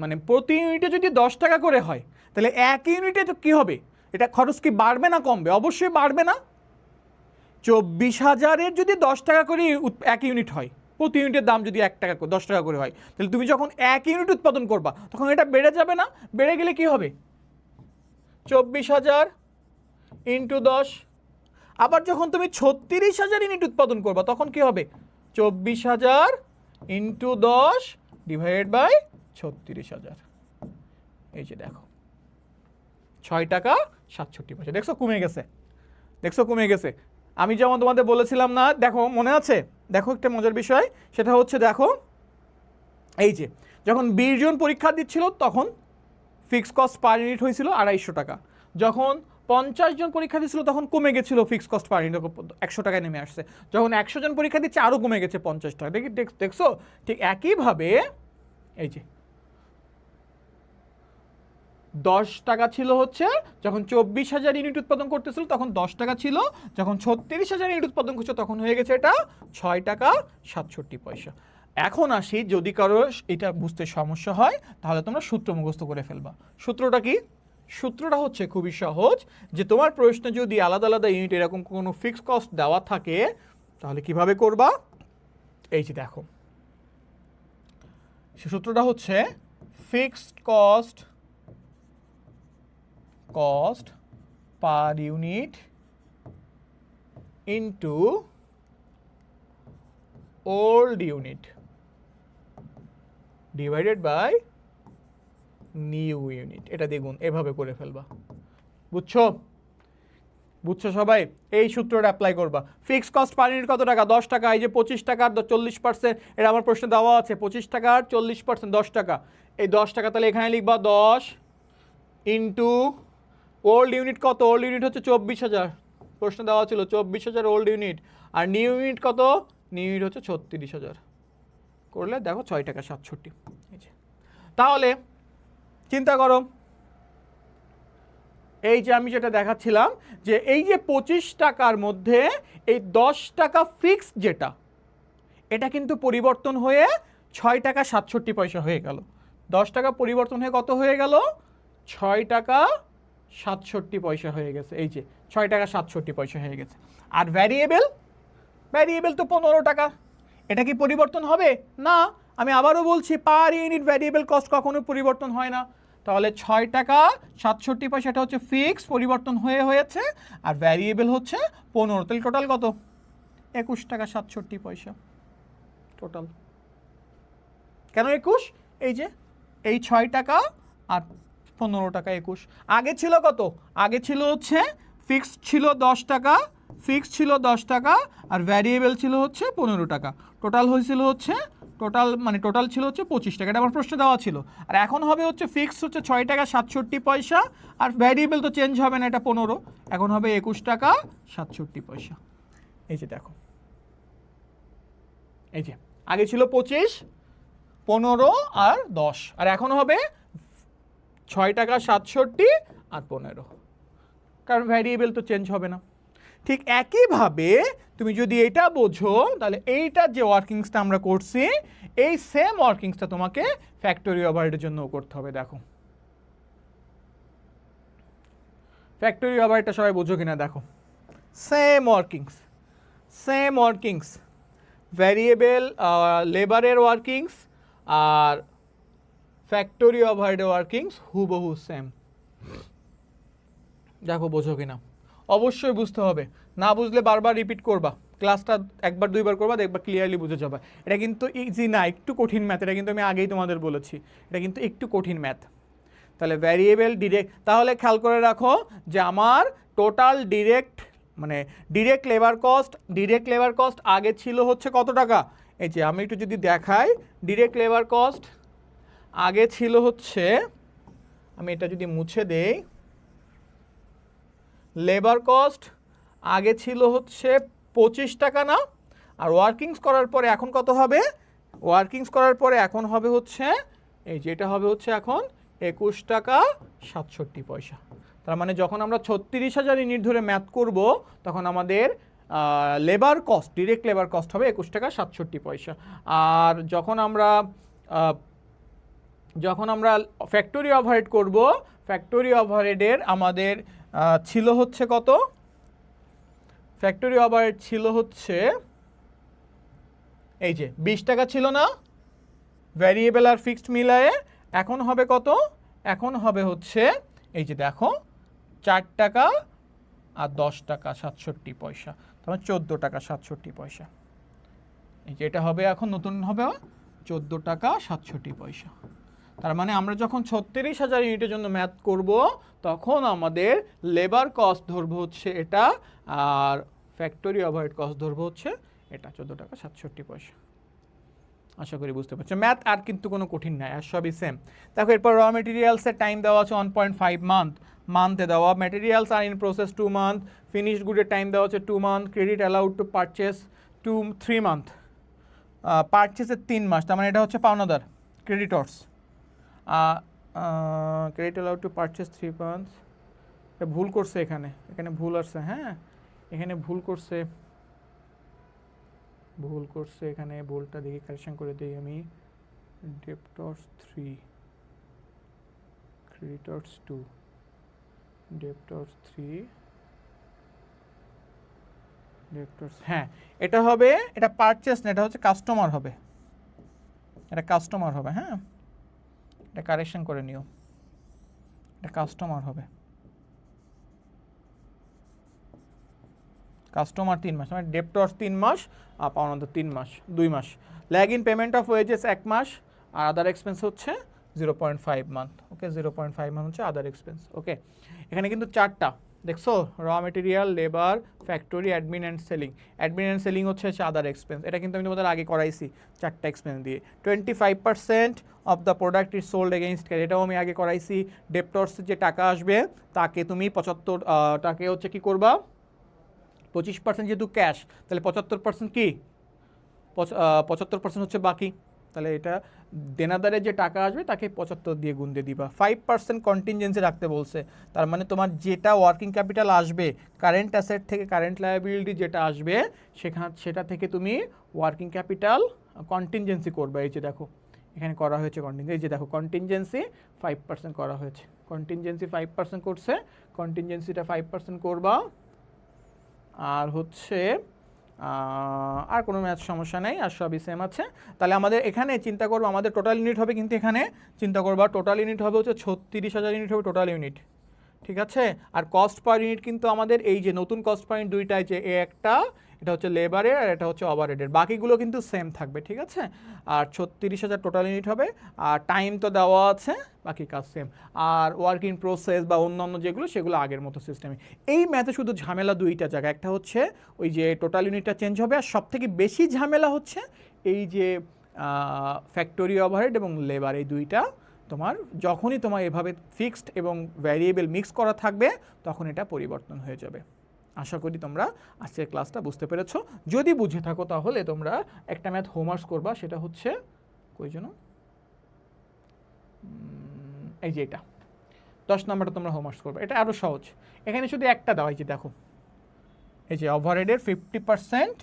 মানে প্রতি ইউনিটে যদি 10 টাকা করে হয়, তাহলে 1 ইউনিটে তো কী হবে, এটা খরচ কি বাড়বে না কমবে? অবশ্যই বাড়বে না। 24,000-এর যদি 10 টাকা করে 1 ইউনিট হয়, প্রতি ইউনিটের দাম যদি 1 টাকা 10 টাকা করে হয়, তাহলে তুমি যখন 1 ইউনিট উৎপাদন করবা তখন এটা বেড়ে যাবে না? বেড়ে গেলে কি হবে, 24,000 ইন্টু 10। আবার যখন তুমি 36,000 ইউনিট উৎপাদন করবা তখন কি হবে, 24,000 ইন্টু 10 ডিভাইডেড বাই 36,000। এই যে দেখো 6 টাকা 67 পয়সা। দেখছো কমে গেছে, দেখছো কমে গেছে। আমি যেমন তোমাদের বলেছিলাম না, দেখো মনে আছে, দেখো একটা মজার বিষয়, সেটা হচ্ছে দেখো এই যে যখন 20 জন পরীক্ষা দিচ্ছিল তখন ফিক্স কস্ট পার ইউনিট হয়েছিল 250 টাকা। যখন 50 জন পরীক্ষা দিচ্ছিল তখন কমে গেছিল ফিক্স কস্ট পার ইউনিট, 100 টাকায় নেমে আসছে। যখন 100 জন পরীক্ষা দিচ্ছে আরও কমে গেছে 50 টাকা। দেখছো ঠিক একইভাবে এই যে 10 টাকা ছিল হচ্ছে যখন 24,000 ইউনিট উৎপাদন করতেছিল তখন 10 টাকা ছিল, যখন 36,000 ইউনিট উৎপাদন করছে তখন হয়ে গেছে এটা 6 টাকা 67 পয়সা। এখন আসি, যদি কারো এটা বুঝতে সমস্যা হয় তাহলে তোমরা সূত্র মুখস্থ করে ফেলবা। সূত্রটা কি? সূত্রটা হচ্ছে খুবই সহজ, যে তোমার প্রশ্নে যদি আলাদা আলাদা ইউনিট এরকম কোনো ফিক্স কস্ট দেওয়া থাকে তাহলে কিভাবে করবা, এই যে দেখো সে সূত্রটা হচ্ছে fixed cost per unit into old unit divided by new unit. এটা দেখুন এভাবে করে ফেলবা। বুঝছো? বুঝছো সবাই? এই সূত্রটা অ্যাপ্লাই করবা। ফিক্সড কস্ট পার ইউনিট কত টাকা, 10 টাকা। এই যে 25 টাকার 40%, এটা আমার প্রশ্নে দেওয়া আছে, 25 টাকার 40% 10 টাকা। এই 10 টাকা তাহলে এখানে লিখবা 10 ইন্টু ওল্ড ইউনিট কত, ওল্ড ইউনিট হচ্ছে 24,000, প্রশ্ন দেওয়া ছিল 24,000 ওল্ড ইউনিট। আর নিউ ইউনিট কত, নিউ ইউনিট হচ্ছে 36,000, করলে দেখো 6 টাকা 67। এই যে তাহলে চিন্তা করো, এই যে আমি যেটা দেখাচ্ছিলাম যে এই যে 25 টাকার মধ্যে এই 10 টাকা ফিক্স যেটা, এটা কিন্তু পরিবর্তন হয়ে 6 টাকা 67 পয়সা হয়ে গেল। 10 টাকা পরিবর্তন হয়ে কত হয়ে গেল? 6 টাকা 67 পয়সা হয়ে গেছে। এই যে 6 টাকা 67 পয়সা হয়ে গেছে। আর ভ্যারিয়েবল, ভ্যারিয়েবল তো 15 টাকা, এটা কি পরিবর্তন হবে? না। আমি আবারও বলছি, পার ইউনিট ভ্যারিয়েবল কস্ট কখনো পরিবর্তন হয় না। তাহলে 6 টাকা 67 পয়সাটা হচ্ছে ফিক্স, পরিবর্তন হয়েছে, আর ভ্যারিয়েবল হচ্ছে 15। তাহলে টোটাল কত? 21 টাকা 67 পয়সা টোটাল। কেন 21? এই যে এই 6 টাকা আর 15 টাকা 21। আগে ছিল কত? আগে ছিল হচ্ছে ফিক্সড ছিল 10 টাকা, ফিক্সড ছিল 10 টাকা, আর ভ্যারিয়েবল ছিল হচ্ছে 15 টাকা। টোটাল হয়েছিল হচ্ছে টোটাল ছিল হচ্ছে 25 টাকা। এটা আমার প্রশ্ন দেওয়া ছিল। আর এখন হবে হচ্ছে ফিক্সড হচ্ছে 6 টাকা 67 পয়সা, আর ভ্যারিয়েবল তো চেঞ্জ হবে না, এটা 15, এখন হবে 21 টাকা 67 পয়সা। এই যে দেখো, এই যে আগে ছিল 25, 15 আর 10, আর এখন হবে 6 টাকা 67 আর 15, কারণ ভ্যারিয়েবল তো চেঞ্জ হবে না। ঠিক একইভাবে তুমি যদি এটা বোঝো, তাহলে এইটার যে ওয়ার্কিংসটা আমরা করছি, এই সেম ওয়ার্কিংসটা তোমাকে ফ্যাক্টরি ওভারহেডের জন্যও করতে হবে। দেখো ফ্যাক্টরি ওভারহেডটা সবাই বোঝো কিনা দেখো, same workings, same workings, variable লেবারের ওয়ার্কিংস আর ফ্যাক্টরি ওভারহেডের ওয়ার্কিংস হুবহু সেম। দেখো বোঝো কিনা, অবশ্যই বুঝতে হবে, না বুঝলে বারবার রিপিট করবা, ক্লাসটা একবার দুইবার করবা, দেখবা ক্লিয়ারলি বুঝে যাবে। এটা কিন্তু ইজি না, একটু কঠিন ম্যাথ, এটা কিন্তু আমি আগেই তোমাদের বলেছি, এটা কিন্তু একটু কঠিন ম্যাথ। তাহলে ভ্যারিয়েবল ডিরেক্ট, তাহলে খেয়াল করে রাখো যে আমার টোটাল ডিরেক্ট লেবার কস্ট আগে ছিল হচ্ছে কত টাকা? এই যে আমি একটু যদি দেখাই, ডিরেক্ট লেবার কস্ট আগে ছিল হচ্ছে, আমি এটা যদি মুছে দেই, লেবার কস্ট আগে ছিল হচ্ছে 25 টাকা না? আর ওয়ার্কিংস করার পরে এখন কত হবে? ওয়ার্কিংস করার পরে এখন হবে হচ্ছে, এই যে এটা হবে হচ্ছে এখন 21 টাকা 67 পয়সা। তার মানে যখন আমরা 36,000 ইউনিট ধরে ম্যাথ করব, তখন আমাদের labour cost, direct labour cost হবে 21 টাকা 67 পয়সা। আর যখন আমরা ফ্যাক্টরি ওভারহেড করব, ফ্যাক্টরি ওভারহেডের আমাদের ছিল হচ্ছে কত? ফ্যাক্টরি ওভারহেড ছিল হচ্ছে এই যে 20 টাকা ছিল না ভ্যারিয়েবল আর ফিক্সড মিলায়ে, এখন হবে কত? এখন হবে হচ্ছে এই যে দেখো 4 টাকা আর 10 টাকা 67 পয়সা, তাহলে 14 টাকা 67 পয়সা। এই যে এটা হবে এখন নতুন হবে 14 টাকা 67 পয়সা। তার মানে আমরা যখন 36,000 ইউনিটের জন্য ম্যাথ করব, তখন আমাদের লেবার কস্ট ধরবো হচ্ছে এটা, আর ফ্যাক্টরি ওভারহেড কস্ট ধরবো হচ্ছে এটা 14 টাকা 67 পয়সা। আশা করি বুঝতে পারছো, ম্যাথ আর কিন্তু কোনো কঠিন নাই, আর সবই সেম। দেখো এরপর র মেটেরিয়ালসের টাইম দেওয়া আছে 1.5 মান্থে দেওয়া, মেটেরিয়ালস আর ইন প্রসেস 2 মান্থ, ফিনিশড গুডের টাইম দেওয়া আছে 2 month, credit allowed to purchase 3 month, পারচেসের 3 মাস, তার মানে এটা হচ্ছে পাওনাদার, creditors, credit allowed to purchase 3 month. এটা ভুল করছে, এখানে ভুল আসছে, হ্যাঁ এখানে ভুল করছে, এখানে ভুলটা দেখি কারেকশন করে দিই আমি। ডেপ্টর্স 3, ক্রেডিটর্স 2, ডেপ্টর্স 3, ডেপ্টর্স, হ্যাঁ এটা হবে, এটা পারচেস না, এটা হচ্ছে কাস্টমার হবে, এটা কাস্টমার হবে, হ্যাঁ এটা কারেকশন করে নিও, এটা কাস্টমার হবে, কাস্টমার 3 মাস, মানে ডেপ্টর্স 3 মাস আর পাওনাদার 3 মাস, 2 মাস। Lag in payment of wages 1 মাস, আর আদার এক্সপেন্স হচ্ছে 0.5 মান্থ। ওকে 0.5 মান্থ হচ্ছে আদার এক্সপেন্স। ওকে এখানে কিন্তু 4টা দেখছো, র material, labour, factory, admin and selling. Admin and selling হচ্ছে আদার এক্সপেন্স, এটা কিন্তু আমি তোমাদের আগে করাইছি 4টা এক্সপেন্স দিয়ে। 25% of the product is sold against cash, এটাও আমি আগে করাইছি। ডেপ্টর্সের যে টাকা আসবে তাকে তুমি 75 টাকে হচ্ছে কি করবা, 25% যেহেতু ক্যাশ, তাহলে 75% কি 75% হচ্ছে বাকি, তাহলে এটা দেনাদারের যে টাকা আসবে তাকে 75 দিয়ে গুণ দিয়ে দিবা। 5% কন্টিনজেন্সি রাখতে বলছে, তার মানে তোমার যেটা ওয়ার্কিং ক্যাপিটাল আসবে কারেন্ট অ্যাসেট থেকে, কারেন্ট লায়াবিলিটি যেটা আসবে সেটা থেকে তুমি ওয়ার্কিং ক্যাপিটাল কন্টিনজেন্সি করবে। এই যে দেখো এখানে করা হয়েছে কন্টিনজেন্সি, এই যে দেখো কন্টিনজেন্সি 5% করা হয়েছে, কন্টিনজেন্সি 5% করছে, কন্টিনজেন্সিটা 5% করবা। আর হচ্ছে আর কোনো ম্যাথ সমস্যা নেই, আর সবই সেম আছে। তাহলে আমাদের এখানে চিন্তা করবো আমাদের টোটাল ইউনিট হবে, কিন্তু এখানে চিন্তা করবা টোটাল ইউনিট হবে হচ্ছে 36,000 ইউনিট হবে টোটাল ইউনিট, ঠিক আছে। আর কস্ট পার ইউনিট কিন্তু আমাদের এই যে নতুন কস্ট পার ইউনিট দুইটাই, যে একটা এটা হচ্ছে লেবারের আর এটা হচ্ছে ওভারহেডের, বাকিগুলো কিন্তু সেম থাকবে, ঠিক আছে। আর 36,000 টোটাল ইউনিট হবে, আর টাইম তো দেওয়া আছে, বাকি কাজ সেম। আর ওয়ার্ক ইন প্রসেস বা অন্যান্য যেগুলো সেগুলো আগের মতো সিস্টেমে। এই ম্যাথে শুধু ঝামেলা দুইটা জায়গা, একটা হচ্ছে ওই যে টোটাল ইউনিটটা চেঞ্জ হবে, আর সবথেকে বেশি ঝামেলা হচ্ছে এই যে ফ্যাক্টরি ওভারহেড এবং লেবার, এই দুইটা তোমার যখনই তোমার এভাবে ফিক্সড এবং ভ্যারিয়েবল মিক্স করা থাকবে তখন এটা পরিবর্তন হয়ে যাবে। আশা করি তোমরা আজকের ক্লাসটা বুঝতে পেরেছো। যদি বুঝে থাকো তাহলে তোমরা একটা ম্যাথ হোমওয়ার্কস করবা, সেটা হচ্ছে কই জন্য এই যে এটা 10 নম্বরটা তোমরা হোমওয়ার্কস করবে, এটা আরও সহজ। এখানে শুধু একটা দেওয়া, এই যে দেখো এই যে ওভারহেডের 50%,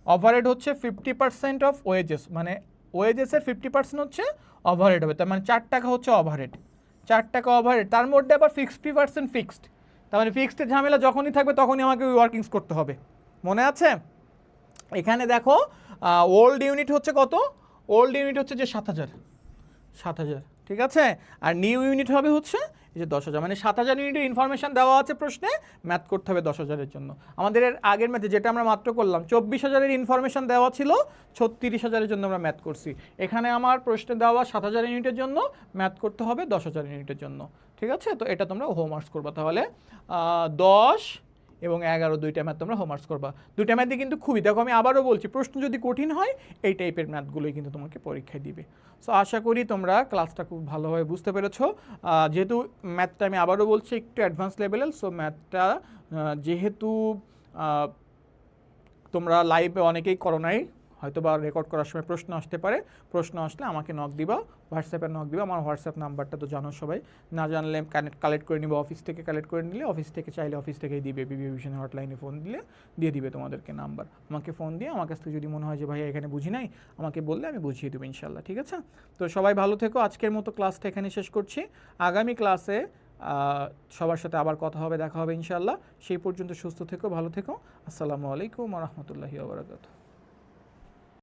ওভারহেড হচ্ছে 50% অফ ওয়েজেস, মানে ওয়েজেসের 50% হচ্ছে ওভারহেড হবে, তার মানে 4 টাকা হচ্ছে ওভারহেড, 4 টাকা ওভারহেড, তার মধ্যে আবার 60% ফিক্সড, তার মানে ফিক্সডের ঝামেলা যখনই থাকবে তখনই আমাকে ওই ওয়ার্কিংস করতে হবে, মনে আছে। এখানে দেখো ওল্ড ইউনিট হচ্ছে কত, ওল্ড ইউনিট হচ্ছে যে 7,000, ঠিক আছে। আর নিউ ইউনিট হবে হচ্ছে এই যে 10,000, মানে 7,000 ইউনিটের ইনফরমেশন দেওয়া আছে প্রশ্নে, ম্যাথ করতে হবে 10,000-এর জন্য। আমাদের এর আগের ম্যাথে যেটা আমরা মাত্র করলাম 24,000-এর ইনফরমেশন দেওয়া ছিল, 36,000-এর জন্য আমরা ম্যাথ করছি। এখানে আমার প্রশ্নে দেওয়া 7,000 ইউনিটের জন্য, ম্যাথ করতে হবে 10,000 ইউনিটের জন্য, ঠিক আছে। তো এটা তোমরা হোমওয়ার্কস করবা, তাহলে 10 এবং 11 দুইটা ম্যাথ তোমরা হোমওয়ার্কস করবা। দুইটা ম্যাথই কিন্তু খুবই, দেখো আমি আবারও বলছি, প্রশ্ন যদি কঠিন হয় এই টাইপের ম্যাথগুলোই কিন্তু তোমাকে পরীক্ষায় দিবে। সো আশা করি তোমরা ক্লাসটা খুব ভালোভাবে বুঝতে পেরেছো। যেহেতু ম্যাথটা আমি আবারও বলছি একটু অ্যাডভান্স লেভেলের, সো ম্যাথটা যেহেতু তোমরা লাইভে অনেকেই করো নাই, হয়তো বা রেকর্ড করার সময় প্রশ্ন আসতে পারে, প্রশ্ন আসলে আমাকে নক দিবা, হোয়াটসঅ্যাপে নক দিবা। আমার হোয়াটসঅ্যাপ নাম্বারটা তো জানো সবাই, না জানলে কালেক্ট করে নিবা, অফিস থেকে কালেক্ট করে নিলে, অফিস থেকে চাইলে অফিস থেকেই দিবে, বিবিভিশন হটলাইনে ফোন দিলে দিয়ে দিবে তোমাদেরকে নাম্বার। আমাকে ফোন দিয়ে আমার কাছ থেকে যদি মনে হয় যে ভাই এখানে বুঝি নাই, আমাকে বললে আমি বুঝিয়ে দেবো ইনশাল্লাহ, ঠিক আছে। তো সবাই ভালো থেকো, আজকের মতো ক্লাসটা এখানে শেষ করছি। আগামী ক্লাসে সবার সাথে আবার কথা হবে, দেখা হবে ইনশাল্লাহ। সেই পর্যন্ত সুস্থ থেকো, ভালো থেকো। আসসালামু আলাইকুম ওয়া রাহমাতুল্লাহি ওয়া বারাকাতুহু।